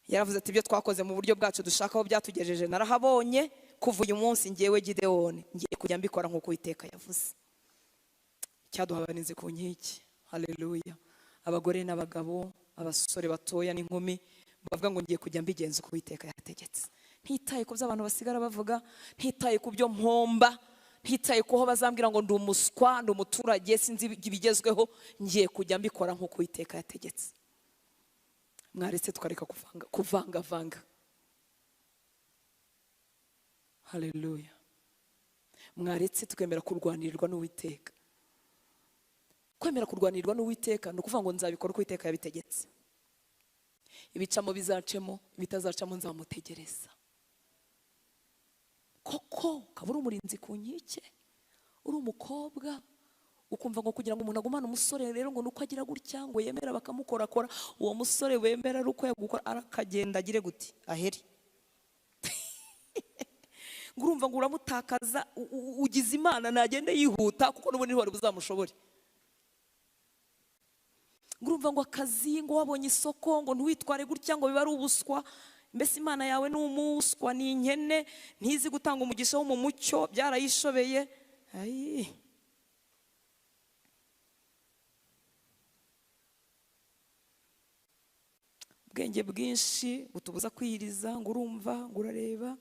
S1: Yaravuze ati ibyo twakoze mu buryo bwacu dushaka aho byatugejeje narahabonye, kuva uyu munsi ngewe Gidewoni ngiye kujya mbikora nk'uko Uwiteka yavuze. Cyaduhabaninze ku nkiki. Haleluya. Abagore n'abagabo, abasore batoya n'inkumi bavuga ngo ngiye kujya mbigenza uko Uwiteka yategetse. Ntitaye ku by'abantu basigara bavuga, ntitaye ku byo mpomba, ntitaye ko bazambwira ngo ndi umuswa, ndi umuturage sinzi ibigezweho, ngiye kujya mbikora nk'uko Uwiteka yategetse. Mwaretse tukareka kuvanga. Haleluya. Mwaretse tukemera kurwanirirwa n'Uwiteka. Kwemera kurwanirirwa n'Uwiteka ni ukuvuga ngo nzabikora uko Uwiteka yabitegetse. Ibicamo bizacemo, bitazacamo nzamutegereza. Koko kabura umurinzi ku nkike, uri umukobwa ukumva ngo kugira ngo umuntu agumane umusore rero ngo nuko agira gutya ngo yemera bakamukorakora, uwo musore wemera ari uko yagukora arakagenda agire guti aheri. Ngo urumva ngo uramutakaza, ugize Imana nagende yihuta kuko n'ubundi wari buzamushobore. Ngo urumva ngo akazi ngo wabonye isoko ngo ntuwitware gutya ngo biba ari ubuswa. Mbese Imana yawe ni umuswa, ni inkene, ntizi gutanga umugisha wo mu mucyo, byarayishobeye. Ayi. Ubwenge bwinshi butubuza kwiyiriza, ngo urumva, ngo urareba,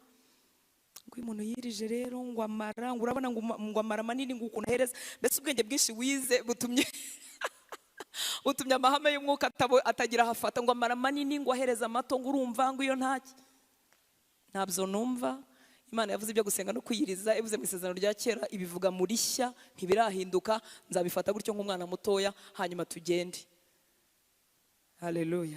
S1: ngo umuntu yirije rero ngo amara, ngo urabona ngo amara manini ngo ukuntu ahereza. Mbese ubwenge bwinshi wize butumye amahame y'umwuka atagira hafata, ngo amara manini ngo ahereza amato, ngo urumva ngo iyo ntaki. Ntabyo numva. Imana yavuze ibyo gusenga no kwiyiriza, ivuze mu isezerano rya kera, ibivuga muri shya ntibirahinduka, nzabifata gutyo nk'umwana mutoya hanyuma tugende. Haleluya.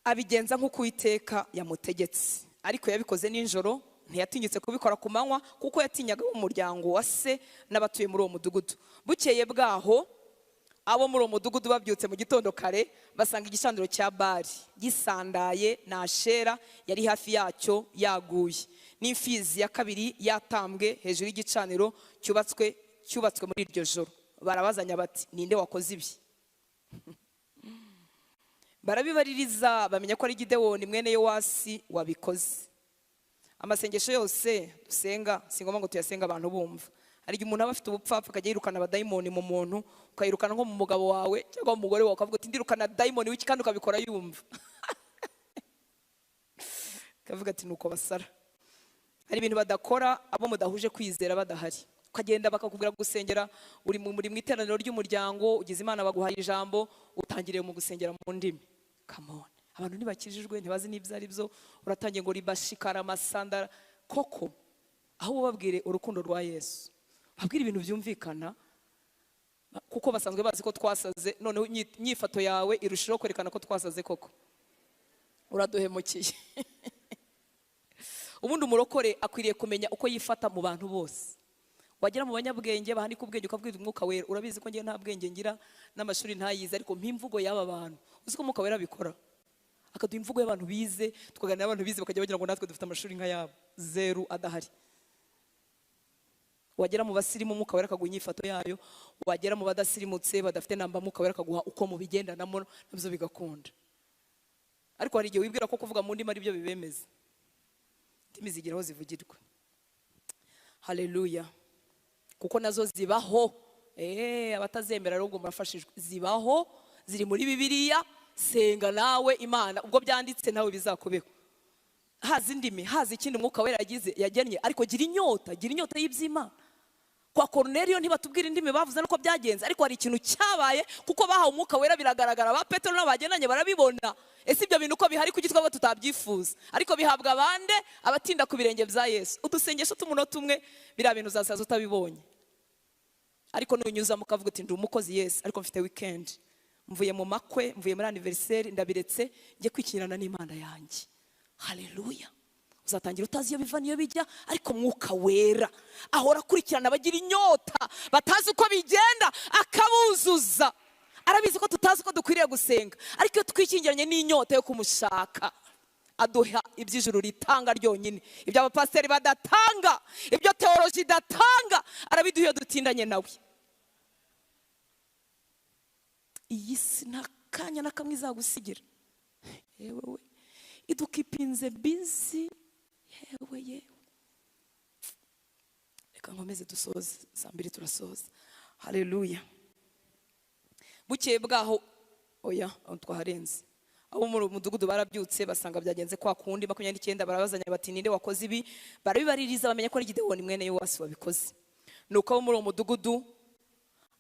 S1: Abigenza nk'uko Uwiteka yamutegetse, ariko yabikoze nijoro, ntiyatinyutse kubikora ku manywa kuko yatinyaga umuryango wa se n'abatuye muri uwo mudugudu. Bukeye bwaho abo muri uwo mudugudu babyutse mu gitondo kare, basanga igicaniro cya Bali gisandaye na Ashera yari hafi yacyo yaguye, n'imfizi ya kabiri yatambwe hejuru y'igicaniro cyubatswe muri iryo joro. Barabazanya bati ninde wakoze ibi? Barabibaririza bamenya ko ari Gidewoni mwene Yowasi wabikoze. Amasengesho yose dusenga si ngombwa ngo tuyasenga abantu bumva. Hari igihe umuntu aba afite ubupfapfa akajya yirukana abadayimoni mu muntu, ukayirukana nko mu mugabo wawe cyangwa mu mugore wawe, ukavuga ati ndirukana dayimoni w'iki, kandi ukabikora yumva. Kavuga ati nuko basara. Hari ibintu badakora abo mudahuje kwizera badahari. Ukagenda bakakubwira gusengera, uri mu iteraniro ry'umuryango, ugize Imana baguhaye ijambo, utangiriye mu gusengera mu ndimi. come on. Abantu ntibakijijwe ntibazi n'ibyo ari byo, uratangiye ngo ribashikara amasandara koko. Aho ubabwire urukundo rwa Yesu, babwire ibintu byumvikana, kuko basanzwe bazi ko twasaze, none nyifato yawe irushiraho kwerekana ko twasaze koko. Uraduhemukiye. Ubundi umurokore akwiriye kumenya uko yifata mu bantu bose. Wagera mu banyabwenge bahani ku bwenge ukabwira umwuka wera, urabizi ko ngiye nta bwenge ngira n'amashuri ntayize, ariko mpimvugo y'aba bantu uzi ko umwuka wera bikora, akaduha imvugo y'abantu bize, tukaganira n'abantu bize bakajya bagira ngo natwe dufite amashuri nka yabo, zeru adahari. Wagera mu basirimu umwuka wera akaguha inyifato yayo, wagera mu badasirimutse badafite namba umwuka wera akaguha uko mubigendanamo, nabyo bigakunda. Ariko hari igihe wibwira ko kuvuga mu ndimi ari byo bibemeza, indimi zigeraho zivugirwa. Haleluya. Kuko nazo zibaho, abatazemera ahubwo murafashijwe, zibaho, ziri muri Bibiliya. Senga nawe Imana ubwo byanditse nawe bizakubeho. Hazi indimi, hazi ikindi umwuka wera yagennye, ariko gira inyota y'iby'Imana. Kwa Cornelio ntibatubwira indimi bavuze nuko byagenze, ariko hari ikintu cyabaye kuko bahawe umwuka wera biragaragara. Ba Petero n'abagenanye barabibona. Ese ibyo bintu uko bihari kuki twaba tutabyifuza, ariko bihabwa abande abatinda ku birenge bya Yesu. Udusengesho tumunota umwe bira bintu uzasaza utabibonye, ariko nunyuza mukavuga uti ndi umukozi Yesu, ariko mfite weekend, mvuye mu makwe, mvuye muri anniversaire, ndabiretse ngiye kwikirana n'Imana yanjye. Haleluya. Uzatangira utazi iyo biva niyo bijya, ariko mwuka wera ahora akurikirana bagira inyota, batazi uko bigenda akabuzuza. Arabizi ko tutazi ko dukwiriye gusenga, ariko iyo twikingiranye n'inyota yo kumushaka, aduha iby'ijuru ritanga ryonyine, ibyo abapasiteri badatanga, ibyo teoloji idatanga, arabiduha iyo dutindanye nawe. Iyi si nta kanya na kamwe izagusigira. Yewe idukipinze busy, yewe reka nkomeze dusoze, saa 2 turasoza. Haleluya. Bukeye bwaho oya twaharenze, abo mu mudugudu barabyutse basanga byagenze kwa kundi. 29 barabazanya bati ninde wakoze ibi, barabibaririza bamenye ko ari Gidewoni mwene Yowasi wabikoze. Nuko abo muri umudugudu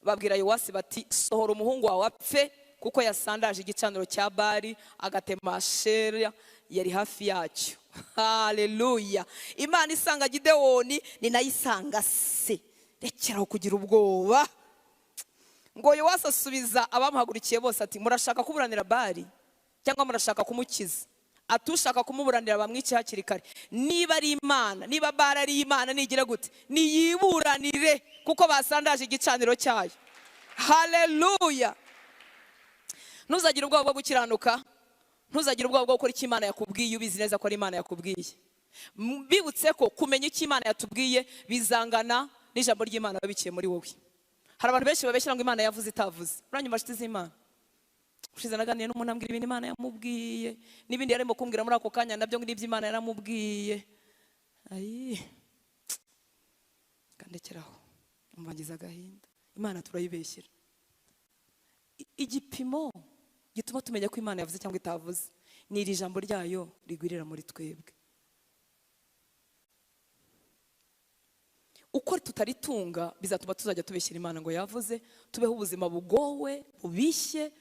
S1: babwira Yowasi bati sohora umuhungu wawe apfe, kuko yasandaje igicaniro cya Bali agatema Ashera yari hafi yacyo. Haleluya. Imana isanga Gidewoni ni nayo isanga se, rekeraho kugira ubwoba. Ngo Yowasi asubiza abamuhagurukiye bose ati murashaka kuburanira Bali cyangwa murashaka kumukiza? Atushaka kumuburanira bamwice hakiri kare. Niba ari Imana, niba Bali ari Imana, nigira gute? Niyiburanire, kuko basandaje igicaniro cyayo. Haleluya. Ntuzagira ubwoba bwo gukiranuka, ntuzagira ubwoba bwo gukora icyo Imana yakubwiye ubizi neza ko ari Imana yakubwiye. Bibutse ko kumenya icyo Imana yatubwiye bizangana n'ijambo ry'Imana babikiye muri wowe. Hari abantu benshi babeshyira ngo Imana yavuze itavuze. Uranyuma nshuti z'Imana, ushize naganiye n'umuntu ambwira ibintu Imana yamubwiye, n'ibindi yarimo kumbwira muri ako kanya nabyo ngibyo Imana yaramubwiye. Ayi kandekeraho umvangiza agahinda. Imana turayibeshyira. Igipimo gituma tumenya ko Imana yavuze cyangwa itavuze ni iri jambo ryayo rigwirira muri twebwe. Uko tutaritunga bizatuma tuzajya tubeshyira Imana ngo yavuze, tubeho ubuzima bugowe bubishye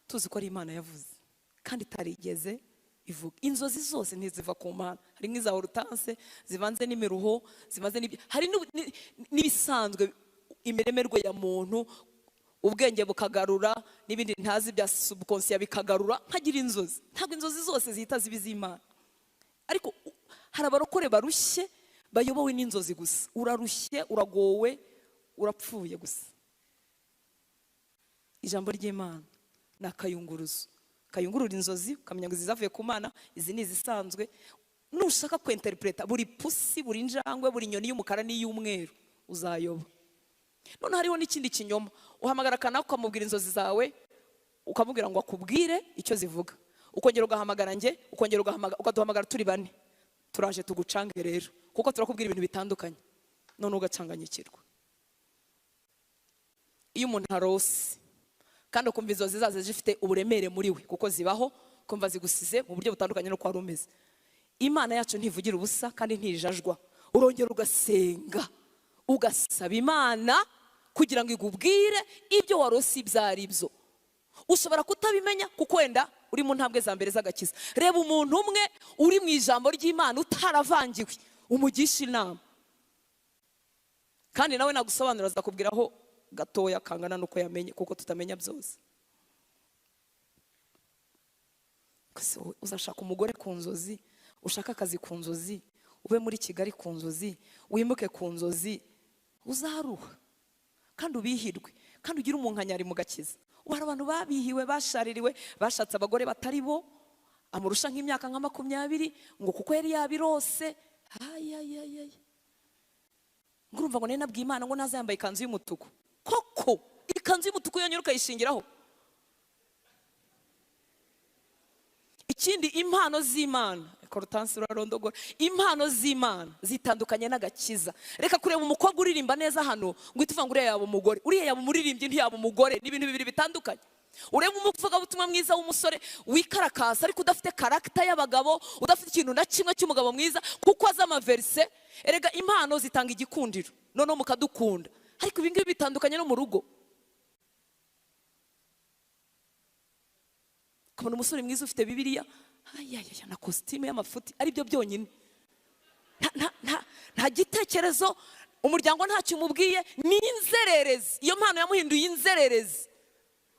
S1: tuzi ko ari Imana yavuze kandi itarigeze ivuga. Inzozi zose ntiziva ku Mana. Hari nk'iza Hortense zivanze n'imiruho, zivanze hari n'ibisanzwe imeremerwe ya muntu, ubwenge bukagarura n'ibindi ntazi bya subconscious bikagarura nkagira inzozi. Ntabwo inzozi zose zihita zibiza Imana, ariko hari abarokore barushye bayobowe n'inzozi gusa. Urarushye, uragowe, urapfuye gusa. Ijambo ry'Imana na kayunguruzo, kayungurura inzozi ukamenya ngo zizavuye ku Mana, izi ni izisanzwe. Nushaka kwinterpreta buri pusi, buri njangwe, buri nyoni y'umukara n'iy'umweru uzayoba. None hariho n'ikindi kinyoma, uhamagara kana ukamubwira inzozi zawe, ukamubwira ngo akubwire icyo zivuga, ukongera ugahamagara nge, ukongera ukaduhamagara turi bane, turaje tugucange rero kuko turakubwira ibintu bitandukanye, none ugacanganyikirwa. Iyo umuntu arose kandi ukumva inzozi zaze zifite uburemere muri we, kuko zibaho, kumva zigusize mu buryo butandukanye no kwa rumeze. Imana yacu ntivugira ubusa kandi ntijajwa. Urongera ugasenga, ugasaba Imana kugira ngo igubwire ibyo warose ibyo ari byo. Ushobora kutabimenya kuko wenda uri mu ntambwe za mbere z'agakiza. Reba umuntu umwe uri mu ijambo ry'Imana utaravangiwe, umugisha inama. Kandi nawe nagusobanura azakubwiraho gatoya kangana nuko yamenye, kuko tutamenya byose. Uzashaka umugore ku nzozi, ushaka akazi ku nzozi, ube muri Kigali ku nzozi, wimuke ku nzozi, uzaruha kandi ubihirwe, kandi ugire umunkanyari mu gakiza. Hari abantu babihiwe, bashaririwe, bashatse abagore batari bo, amurusha nk'imyaka nka 20 ngo kuko yari yabirose. Ngurumva ngo nabwiye Imana ngo naza yambaye ikanzu y'umutuku. Koko ikanzu y'umutuku yonyine ukayishingiraho. Ikindi, impano z'Imana, Hortense urarondogora, impano z'Imana zitandukanye n'agakiza. Reka kureba umukobwa uririmba neza hano ngo ituvuga ngo uriya yaba umugore, uriya yaba umuririmbyi ntiyaba umugore, ni ibintu bibiri bitandukanye. Ureba umuvuga butumwa mwiza w'umusore wikarakasa ariko udafite karakter y'abagabo, udafite ikintu na kimwe cy'umugabo mwiza, kuko aza amaverse. Erega impano zitanga igikundiro, noneho mukadukunda. Ariko ibi ngibi bitandukanye no mu rugo. Kubona umusore mwiza ufite Bibiliya, na costume y'amafuti, ari byo byonyine. Nta gitekerezo, umuryango ntacyo umubwiye, ni inzererezi. Iyo mpano yamuhinduye inzererezi.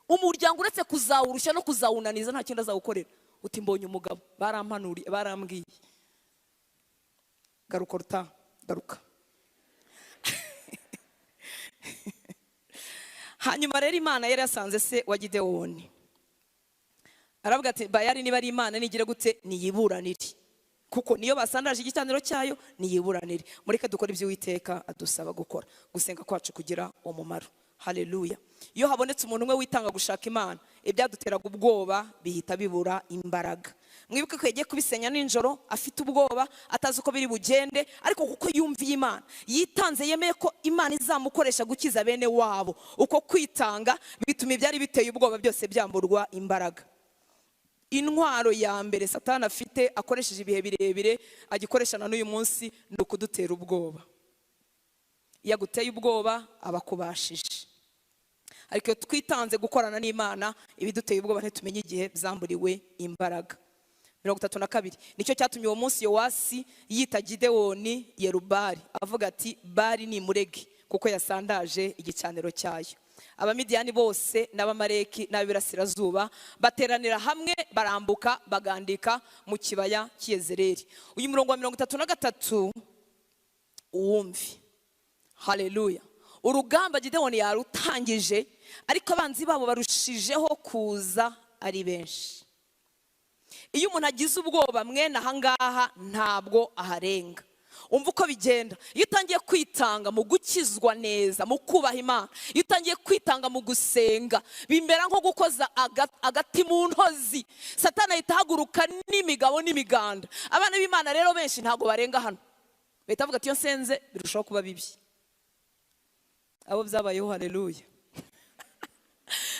S1: Umuryango uretse kuzawurushya no kuzawunaniza nta kindi azawukorera. Uti mbonye umugabo, barampanuriye, barambwiye. Garuka ruta, garuka. Hanyuma rero Imana yari yasanze se wa Gidewoni. Aravuga ati Bayali niba ari Imana nigire gute niyiburanire, kuko niyo basandaje igicaniro cyayo niyiburanire. Mureke dukora ibyo Uwiteka adusaba gukora, gusenga kwacu kugira umumaro. Haleluya. Iyo habonetse umuntu umwe witanga gushaka Imana, ibyaduteraga ubwoba bihita bibura imbaraga. Mwibuke ko yagiye kubisenya ninjoro afite ubwoba, atazi uko biri bugende, ariko kuko yumviye Imana, yitanze, yemeye ko Imana izamukoresha gukiza bene wabo. Uko kwitanga bituma ibyari biteye ubwoba byose byamburwa imbaraga. Intwaro ya mbere Satani afite akoresheje ibihe birebire, agikoreshana n'uyu munsi, ni ukudutera ubwoba. Iyo aguteye ubwoba aba akubashije. Ariko iyo twitanze gukorana n'Imana, ibiduteye ubwoba ntitumenye igihe byamburiwe imbaraga. 32 nicyo cyatumye uwo munsi Yowasi yita Gidewoni Yerubali, avuga ati Bali ni murege, kuko yasandaje igicaniro cyayo. Abamidiyani bose n'abamareki n'abirasirazuba bateranira hamwe, barambuka bagandika mu kibaya cy'Yezereli. Uyu murongo wa 33 uwumvi. Haleluya. Urugamba Gidewoni yarutangije, ariko abanzi babo barushijeho kuza ari benshi. Iyo umuntu agize ubwoba mwene ahangaha ntabwo aharenga. Umva uko bigenda. Iyo utangiye kwitanga mu gukizwa neza, mu kubaha Imana, iyo utangiye kwitanga mu gusenga, bimbera nko gukoza agati mu ntozi. Satani ahita ahaguruka n'imigabo n'imiganda. Abana b'Imana rero benshi ntabwo barenga hano. Bahita bavuga ati iyo nsenze birushaho kuba bibi. Abo byabayeho, haleluya.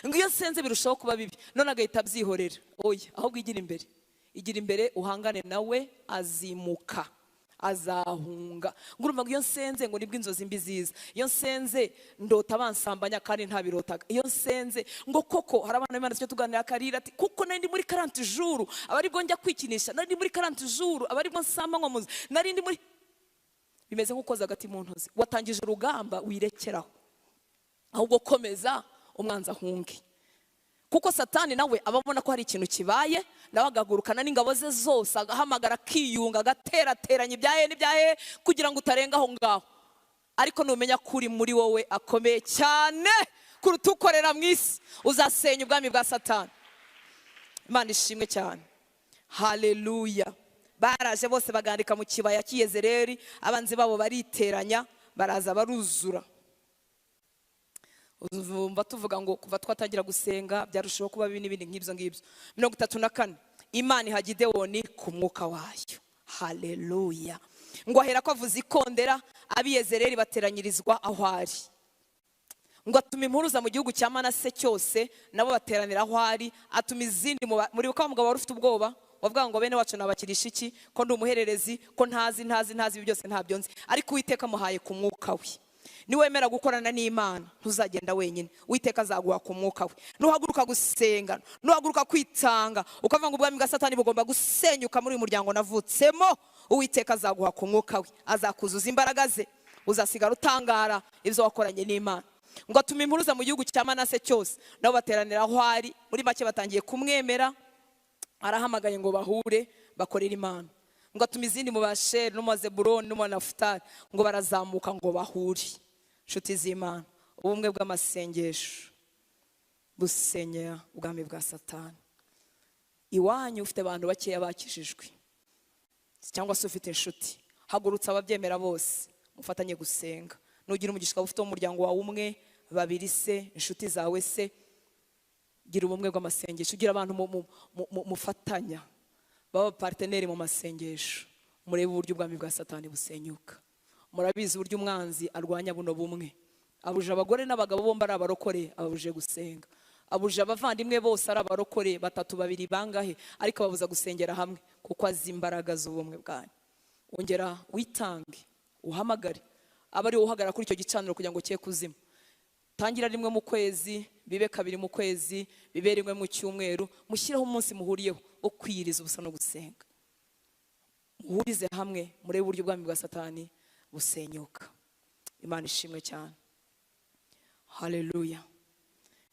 S1: Ngo iyo nsenze birushaho kuba bibi, none agahita abyihorera. Oya, ahubwo igira imbere. Igira imbere, uhangane nawe, azimuka, azahunga. Ngurumva ngo iyo nsenze ngo nibwo inzozi mbi ziza. Iyo nsenze ndota bansambanya kandi ntabirotaga. Iyo nsenze ngo koko hari abana b'Imana cyo tuganira akarira ati kuko nari ndi muri 40 jours abari bwo njya kwikinisha, nari ndi muri 40 jours abari bwo nsamba ngo muzi, nari ndi muri. Bimeze nk'ukoza agati mu ntozi. Watangije urugamba wirekeraho, ahubwo komeza umwanza hunge. Kuko Satani nawe ababona ko hari ikintu kibaye, nawe agagurukana n'ingabo ze zose, agahamagara kiyunga, agaterateranya ibyahe kugira ngo utarenga aho ngaho. Ariko numenya kuri muri wowe akomeye cyane kuruta ukorera mu isi, uzasenya ubwami bwa Satani. Imana ishimwe cyane. Haleluya. Baraje bose bagandika mu kibaya cy'Yezereli, abanzi babo bariteranya, baraza baruzura. Uzumva tuvuga ngo kuva twatangira gusenga byarushaho kuba bibi n'ibindi nk'ibyo ngibyo. 34 Imana iha Gidewoni ku mwuka wayo. Haleluya. Ngo ahera ko avuza ikondera, ab'Yezereli bateranyirizwa aho ari. Ngo atuma impuruza mu gihugu cya Manase cyose, nabo bateranira aho ari. Atuma izindi muri uko mugabo wari ufite ubwoba, wavuga ngo bene wacu nabakirisha iki, ko ndi umuhererezi, ko ntazi byose ntabyo nzi, ariko Uwiteka muhaye ku mwuka we. niwemera gukorana n'Imana ntuzagenda wenyine, Uwiteka azaguha ku mwuka we. Nuhaguruka gusenga, nuhaguruka kwitanga, ukavuga ngo ubwami bwa Satani bugomba gusenyuka muri uyu muryango navutsemo, Uwiteka azaguha ku mwuka we, azakuzuza imbaraga ze, uzasigara utangara ibyo wakoranye n'Imana. Ngo atume impuruza mu gihugu cya Manase cyose, nabo bateranira aho ari, muri make batangiye kumwemera, arahamagaye ngo bahure bakorera Imana. Ngo atume izindi mu Basheri no mu Zebuloni no mu Nafutali, ngo barazamuka ngo bahure. Nshuti z'Imana, ubumwe bw'amasengesho busenyera ubwami bwa Satani. Iwanyu ufite abantu bakeya bakijijwe, cyangwa se ufite inshuti, hagurutsa ababyemera bose mufatanye gusenga. Nugira umugisha ufite umuryango wawe umwe, babiri se, inshuti zawe se, gira ubumwe bw'amasengesho, ugira abantu mufatanya, baba parteneri mu masengesho, murebe uburyo ubwami bwa Satani busenyuka. Murabizi uburyo umwanzi arwanya buno bumwe. Abuje abagore n'abagabo bombi ari abarokore, ababuje gusenga. Abuje abavandimwe bose ari abarokore, batatu babiri bangahe, ariko babuza gusengera hamwe, kuko azi imbaraga z'ubumwe bwanyu. Ongera witange, uhamagare abari uhagarara kuri icyo gicaniro kugira ngo cye kuzima. Tangira rimwe mu kwezi, bibe kabiri mu kwezi, bibe rimwe mu cyumweru, mushireho umunsi muhuriyeho wo kwiyiriza ubusa no gusenga. Muhurize hamwe, murebe uburyo ubwami bwa Satani busenyuka. Imana ishimwe cyane. Haleluya.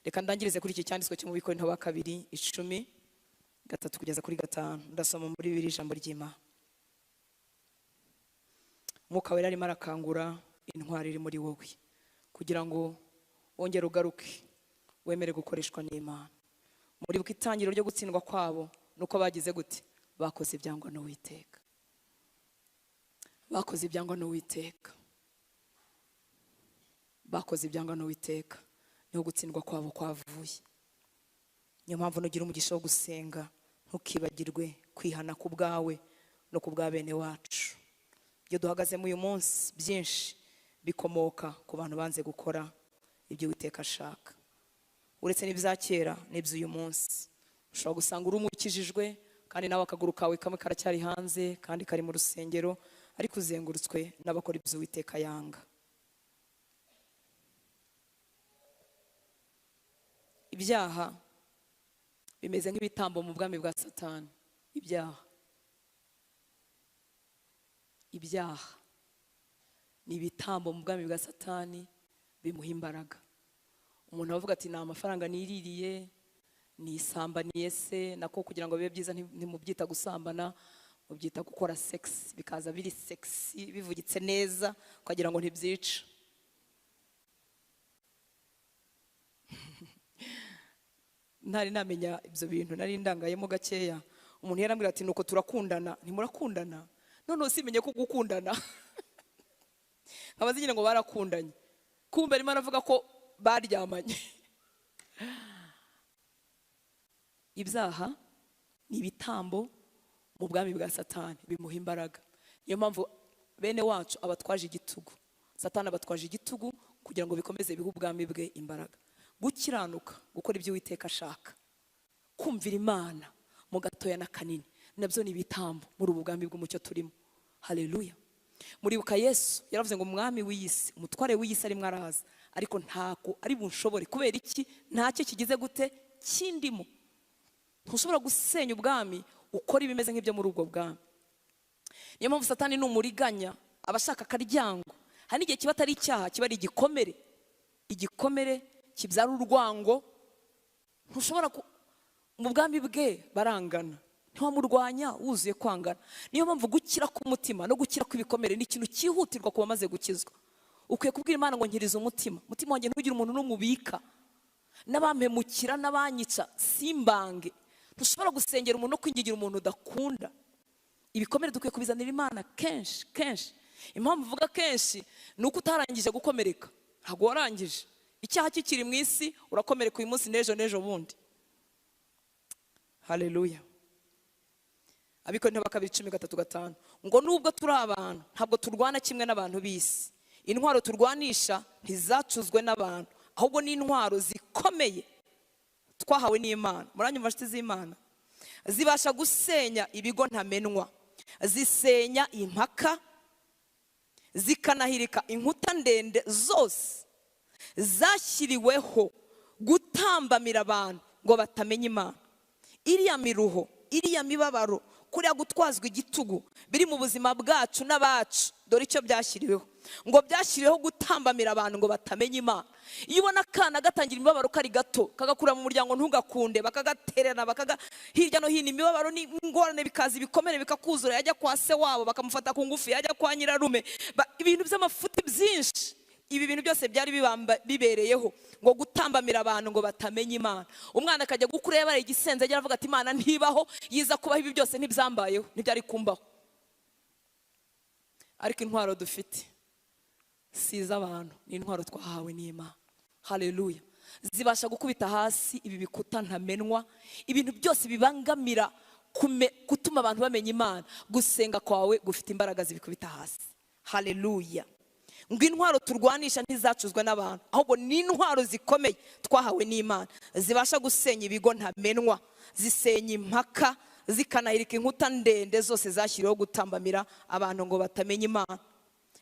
S1: Reka ndangirize kuri iki cyanditswe cyo mu Bikorinto ba 2:3-5. Ndasoma muri bibiri ijambo ry'Imana. Mwuka wera arimo arakangura intwari iri muri wowe, kugira ngo wongere ugaruke, wemere gukoreshwa n'Imana. Muri buka itangiro ryo gutsindwa kwabo nuko bagize gute? Bakoze ibyangwa n'Uwiteka. Bakoze ibyangwa n'Uwiteka. Bakoze ibyangwa n'Uwiteka, niho gutsindwa kwabo kwavuye. Niyo mpamvu nugira umugisha wo gusenga, ntukibagirwe kwihana ku bwawe no ku bwa bene wacu. Ibyo duhagazemo uyu munsi byinshi bikomoka ku bantu banze gukora ibyo Uwiteka ashaka. Uretse n'ibya kera n'iby'uyu munsi, ushobora gusanga uri umukijijwe kandi nawe akaguru kawe kamwe karacyari hanze kandi kari mu rusengero, ariko uzengurutswe n'abakora ibyo Uwiteka yanga. Ibyaha bimeze nk'ibitambo mu bwami bwa Satani. Ibyaha ni ibitambo mu bwami bwa Satani, bimuha imbaraga. Umuntu avuga ati nta mafaranga niririye, nisambaniye se, nako kugira ngo bibe byiza ntimubyita gusambana, mubyita gukora sex, bikaza biri sexy, bivugitse neza, kugira ngo ntibyica. Ntari namenya ibyo bintu, nari ndangayemo gakeya. Umuntu yarambwira ati nuko turakundana. Ntimurakundana? None usimenye ko gukundana abazigira ngo barakundanye, kumbe arimo aravuga ko baryamanye. Ibyaha ni ibitambo mu bwami bwa Satani, bimuha imbaraga. Niyo mpamvu bene wacu abatwaje igitugu, Satani abatwaje igitugu kugira ngo bikomeze bihe ubwami bwe imbaraga. Gukiranuka, gukora ibyo Uwiteka ashaka, kumvira Imana mu gatoya na kanini, nabyo ni ibitambo muri ubu bwami bw'umucyo turimo. Haleluya. Muribuka Yesu yaravuze ngo umwami w'iyisi, umutware w'iyisi arimo araza, ariko ntako ari bunshobore. Kubera iki? Ntacyo kigize gute kindimo. Ntushobora gusenya ubwami ukora ibimeze nk'ibyo muri ubwo bwami. Niyo mpamvu Satani ni umuriganya, abashaka akaryango. Hari n'igihe kiba atari icyaha, kiba ari igikomere. Igikomere kibyara urwango. Ntushobora mu bwami bwe barangana, ntiwamurwanya wuzuye kwangana. Niyo mpamvu gukira k'umutima no gukira kw'ibikomere ni ikintu cyihutirwa ku bamaze gukizwa. Ukwiye kubwira Imana ngo nkiriza umutima wanjye, ntugire umuntu n'umubika, n'abampemukira n'abanyica simbange. Ntushobora gusengera umuntu no kwingingira umuntu udakunda. Ibikomere dukwiye kubizanira Imana kenshi. Impamvu uvuga kenshi ni uko utarangije gukomereka. Ntabwo warangije. Icyaha kikiri mu isi, urakomereka uyu munsi n'ejo bundi. Haleluya. Abikorinto ba 2:3-5 ngo nubwo turi abantu ntabwo turwana kimwe n'abantu b'isi. Intwaro turwanisha ntizacuzwe n'abantu, ahubwo ni intwaro zikomeye twahawe n'Imana. Muranyumva nshuti z'Imana? Zibasha gusenya ibigo ntamenwa, zisenya impaka, zikanahirika inkuta ndende zose zashyiriweho gutambamira abantu ngo batamenya Imana. Iriya miruho, iriya mibabaro, kuriya gutwazwa igitugu biri mu buzima bwacu n'abacu, dore icyo byashyiriweho, ngo byashyiriweho gutambamira abantu ngo batamenya Imana. Iyo ubona akana gatangira imibabaro kari gato, kagakura mu muryango ntugakunde, bakagaterana hirya no hino, imibabaro n'ingorane bikaza ibikomere bikakuzura, yajya kwa se wabo bakamufata ku ngufu, yajya kwa nyirarume, ibintu by'amafuti byinshi. Ibi bintu byose byari bibereyeho ngo gutambamira abantu ngo batamenya Imana. Umwana akajya gukura yabaye igisenze, ajya avuga ati Imana ntibaho, yiza kubaho ibi byose ntibyambayeho, ntibyari kumbaho. Ariko intwaro dufite si iz'abantu, ni intwaro twahawe n'Imana. Haleluya. Zibasha gukubita hasi ibi bikuta ntamenwa, ibintu byose bibangamira gutuma abantu bamenya Imana. Gusenga kwawe gufite imbaraga zibikubita hasi. Haleluya. Ngo intwaro turwanisha ntizacuzwa n'abantu, ahubwo ni intwaro zikomeye twahawe n'Imana, zibasha gusenya ibigo ntamenwa, zisenya impaka, zikanahirika inkuta ndende zose zashyiriweho gutambamira abantu ngo batamenya Imana.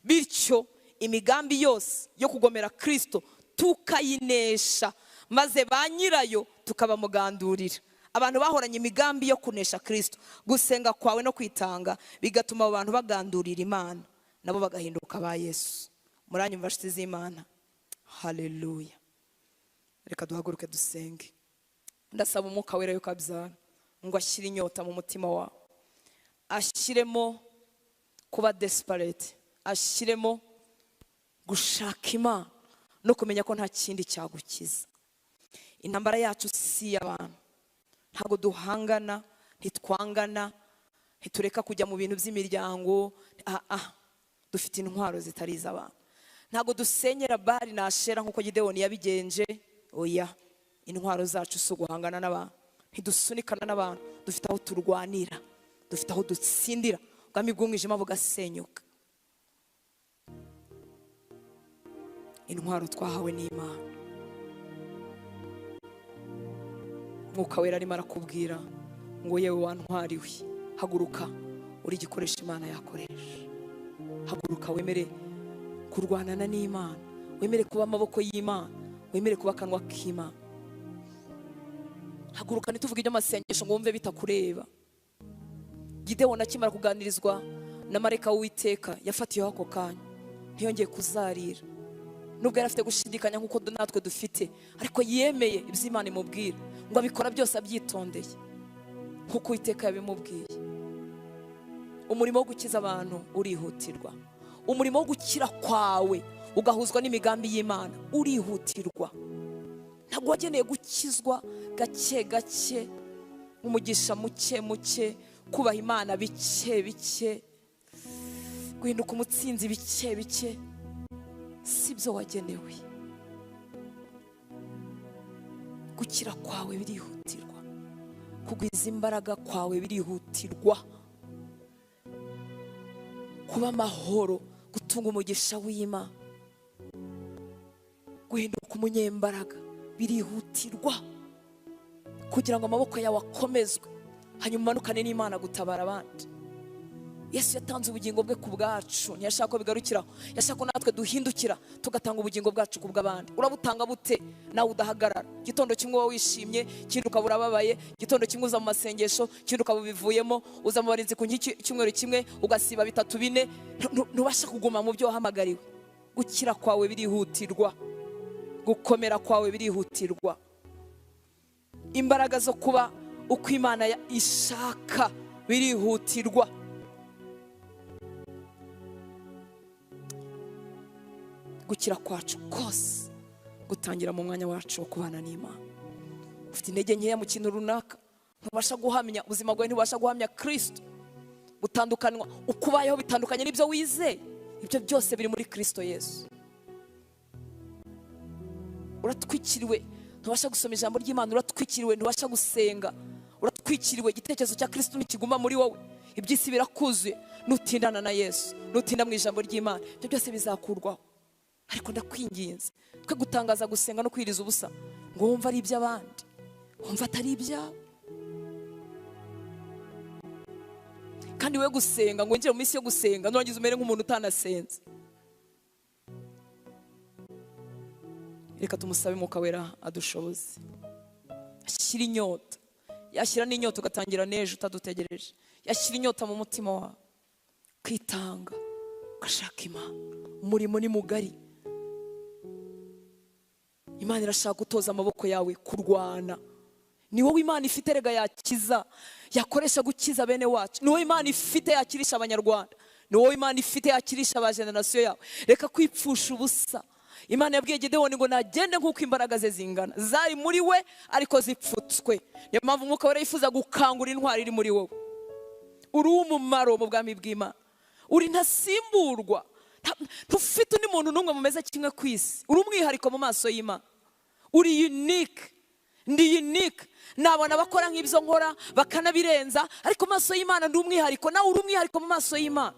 S1: Bityo imigambi yose yo kugomera Kristo tukayinesha, maze ba nyirayo tukabamugandurira. Abantu bahoranye imigambi yo kunesha Kristo, gusenga kwawe no kwitanga bigatuma abo bantu bagandurira Imana, nabo bagahinduka ba Yesu. Muranyumva nshuti z'Imana? Haleluya. Reka duhaguruke dusenge. Ndasaba Umwuka Wera yuko abyara ngo ashyire inyota mu mutima wawe, ashyiremo kuba desperate, ashyiremo gushaka Imana no kumenya ko nta kindi cyagukiza. Intambara yacu si y'abantu, ntabwo duhangana, ntitwangana, ntitureka kujya mu bintu by'imiryango. Dufite intwaro zitari iz'abantu. Ntabwo dusenyera Bali na Ashera nk'uko Gidewoni yabigenje. Oya, intwaro zacu si uguhangana n'abantu, ntidusunikana n'abantu, dufite aho turwanira, dufite aho dutsindira, ubwami bw'umwijima bugasenyuka. Intwaro twahawe n'Imana. Umwuka Wera arimo arakubwira ngo yewe wantwariwe, haguruka uri igikoresho Imana yakoresha. Haguruka wemere kurwanana n'Imana, wemere kuba amaboko y'Imana, wemere kuba akanwa k'Imana. Haguruka ntituvuge iby'amasengesho ngo wumve bitakureba. Gidewoni akimara kuganirizwa na marayika w'Uwiteka yafatiyeho ako kanya, ntiyongeye kuzarira. Nubwo yari afite gushidikanya nk'uko natwe dufite, ariko yemeye ibyo Imana imubwira, ngo abikora byose abyitondeye nk'uko Uwiteka yabimubwiye. Umurimo wo gukiza abantu urihutirwa. Umurimo wo gukira kwawe ugahuzwa n'imigambi y'Imana urihutirwa. Ntabwo wageneye gukizwa gake gake, umugisha muke muke, kubaha Imana bike bike, guhinduka umutsinzi bike bike. Sibyo wagenewe. Gukira kwawe birihutirwa, kugwiza imbaraga kwawe birihutirwa, kuba amahoro, gutunga umugisha w'Imana, guhinduka umunyembaraga birihutirwa, kugira ngo amaboko yawe akomezwe, hanyuma umanukane n'Imana gutabara abandi. Yesu yatanze ubugingo bwe ku bwacu, ntiyashaka ko bigarukiraho, yashaka ko natwe duhindukira tugatanga ubugingo bwacu ku bw'abandi. Urabutanga bute nawe udahagarara? Gitondo kimwe wowe wishimye, kindi ukaba urababaye, gitondo kimwe uza mu masengesho, kindi ukaba ubivuyemo, uza mu barinzi ku cyumweru kimwe ugasiba 3 4, ntubasha kuguma mu byo wahamagariwe. Gukira kwawe birihutirwa, gukomera kwawe birihutirwa, imbaraga zo kuba uko Imana ishaka birihutirwa. Gukira kwacu kose gutangira mu mwanya wacu wo kubana n'Imana. Ufite intege nkeya mu kintu runaka, ntubasha guhamya ubuzima bwawe, ntubasha guhamya Kristo, gutandukanwa ukubayeho bitandukanye n'ibyo wizeye, ibyo byose biri muri Kristo Yesu. Uratwikiriwe, ntubasha gusoma ijambo ry'Imana, uratwikiriwe, ntubasha gusenga, uratwikiriwe, igitekerezo cya Kristo nikiguma muri wowe, iby'isi birakuzuye. Nutindana na Yesu, nutinda mu ijambo ry'Imana, ibyo byose bizakurwaho. Ariko ndakwinginze, twe gutangaza gusenga no kwiriza ubusa ngo wumva ari iby'abandi, wumva atari ibyawe. Kandi we gusenga ngo ngire mu minsi yo gusenga nurangiza umere nk'umuntu utanasenze. reka tumusabe Mwuka Wera adushoboze. Ashyira inyota, yashyira n'inyota ugatangira n'ejo utadutegereje. Yashyira inyota mu mutima wawe, kwitanga, ugashaka Imana. Umurimo ni mugari. Imana irashaka gutoza amaboko yawe kurwana. Ni wowe Imana ifite rega yakiza, yakoresha gukiza bene wacu. Ni wowe Imana ifite yakirisha abanyarwanda. Ni wowe Imana ifite yakirisha aba generation yawe. Reka kwipfusha ubusa. Imana yabwiye Gidewoni ngo nagende nk'uko imbaraga ze zingana, zari muri we ariko zipfutswe. Niyo mpamvu Umwuka Wera yifuza gukangura intwari iri muri wowe. Uri umumaro mu bwami bw'Imana, uri ntasimburwa. Ntufite undi muntu n'umwe mumeze kimwe ku isi. Uri umwihariko mu maso y'Imana. Uri unique. Ndi unique. Nabona bakora nk'ibyo nkora bakanabirenza, ariko mu maso y'Imana ndi umwihariko. Nawe uri umwihariko mu maso y'Imana.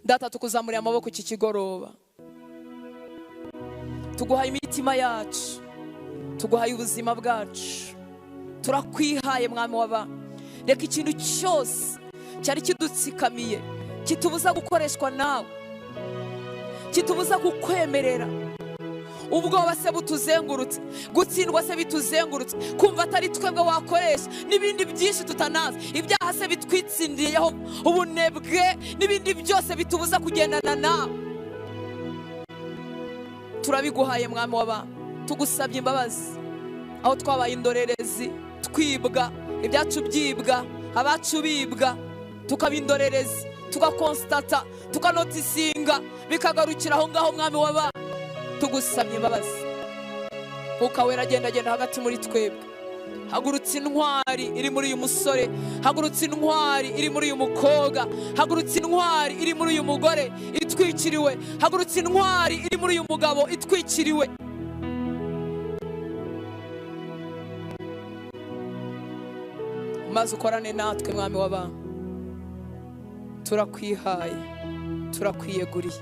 S1: Data, tukuzamuriye amaboko iki kigoroba. Tuguhaye imitima yacu, tuguhaye ubuzima bwacu, turakwihaye Mwami w'abantu. Reka ikintu cyose cyari kidutsikamiye, kitubuza gukoreshwa nawe, kitubuza kukwemerera. Ubwoba se butuzengurutse, gutsindwa se bituzengurutse, kumva atari twebwe wakoresha, n'ibindi byinshi tutanazi, ibyaha se bitwitsindiyeho, ubunebwe n'ibindi byose bitubuza kugendana nawe. Turabiguhaye Mwami w'abantu, tugusabye imbabazi aho twabaye indorerezi, twibwa, ibyacu byibwa, abacu bibwa, tukaba indorerezi, tugakonstata, tukanotisinga, bikagarukira aho ngaho Mwami w'abantu. Tugusabye imbabazi. Mwuka Wera agenda hagati muri twebwe. Hagurutse intwari iri muri uyu musore, hagurutse intwari iri muri uyu mukobwa, hagurutse intwari iri muri uyu mugore itwikiriwe, hagurutse intwari iri muri uyu mugabo itwikiriwe. Maze ukorane natwe Mwami w'abantu. Turakwihaye, turakwiyeguriye.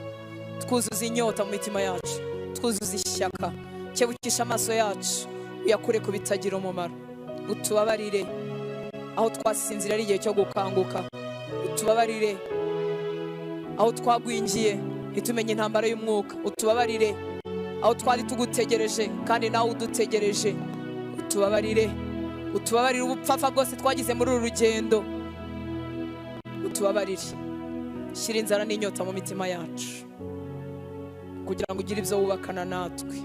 S1: Twuzuza inyota mu mitima yacu, twuzuza ishyaka, cyebukisha amaso yacu uyakure ku bitagira umumaro. Utubabarire aho twasinzira ari igihe cyo gukanguka, utubabarire aho twagwingiye itumenye intambara y'umwuka, utubabarire aho twari tugutegereje kandi nawe udutegereje, utubabarire, utubabarire ubupfafa bwose twagize muri uru rugendo, utubabarire. Shyira inzara n'inyota mu mitima yacu kugira ngo ugire ibyo wubakana natwe.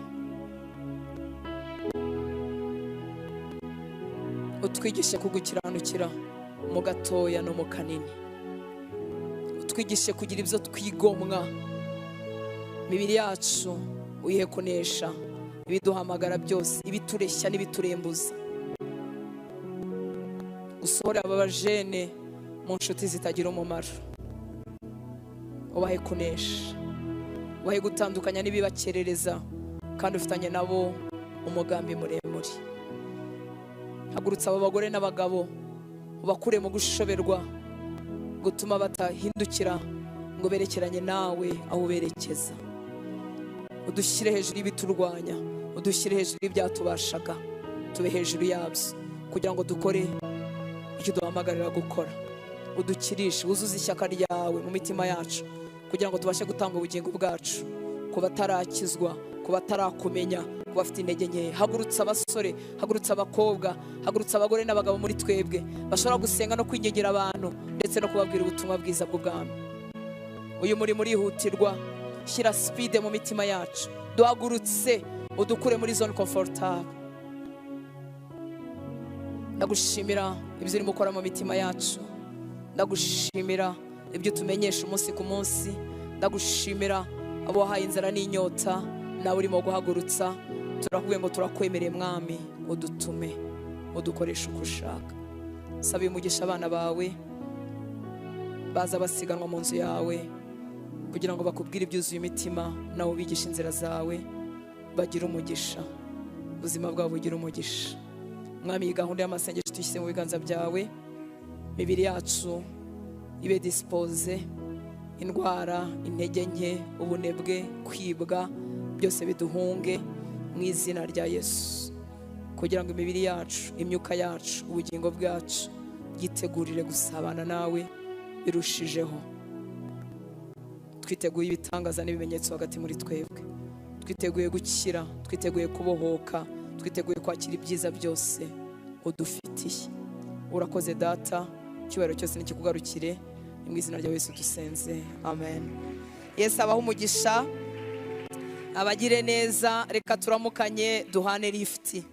S1: Utwigishe kugukiranukira mu gatoya no mu kanini. Utwigishe kugira ibyo twigomwa. Imibiri yacu uyihe kunesha ibiduhamagara byose, ibitureshya n'ibiturembuza. Usohore aba bajene mu nshuti zitagira umumaro. Ubahe kunesha, ubahe gutandukanya n'ibibakerereza, kandi ufitanye nabo umugambi muremure. Hagurutsa aba bagore n'abagabo, ubakure mu gushoberwa gutuma batahindukira ngo berekeranye nawe aho uberekeza. Udushyire hejuru y'ibiturwanya, udushyire hejuru y'ibyatubashaga, tube hejuru yabyo kugira ngo dukore icyo duhamagarira gukora. Udukirishe, wuzuze ishyaka ryawe mu mitima yacu kugira ngo tubashe gutanga ubugingo bwacu ku batarakizwa, ku batarakumenya, ku bafite intege nke. Hagurutsa abasore, hagurutsa abakobwa, hagurutsa abagore n'abagabo muri twebwe bashobora gusenga no kwingingira abantu ndetse no kubabwira ubutumwa bwiza bw'ubwami. Uyu murimo urihutirwa. Shyira speed mu mitima yacu. Duhagurutse udukure muri zone comfortable. Ndagushimira ibyo urimo ukora mu mitima yacu. Ndagushimira ibyo tumenyesha umunsi ku munsi. Ndagushimira abo wahaye inzara n'inyota nawe urimo guhagurutsa. Turakuvuye ngo turakwemereye Mwami, udutume udukoresha uko ushaka. Saba umugisha abana bawe baza basiganwa mu nzu yawe kugira ngo bakubwire ibyuzuye imitima, nawe ubigisha inzira zawe, bagira umugisha, ubuzima bwabo bugira umugisha. Mwami, iyi gahunda y'amasengesho tuyishyize mu biganza byawe. Imibiri yacu ibe dispose, indwara, intege nke, ubunebwe, kwibwa byose biduhunge mu izina rya Yesu, kugira ngo imibiri yacu, imyuka yacu, ubugingo bwacu yitegurire gusabana nawe birushijeho. Twiteguye ibitangaza n'ibimenyetso hagati muri twebwe. twiteguye gukira, twiteguye kubohoka, twiteguye kwakira ibyiza byose udufitiye. Urakoze data, icyubahiro cyose nikikugarukire, mu izina rya Yesu dusenze, amen. Yesu abaho umugisha, abagire neza. Reka turamukanye duhane lifti.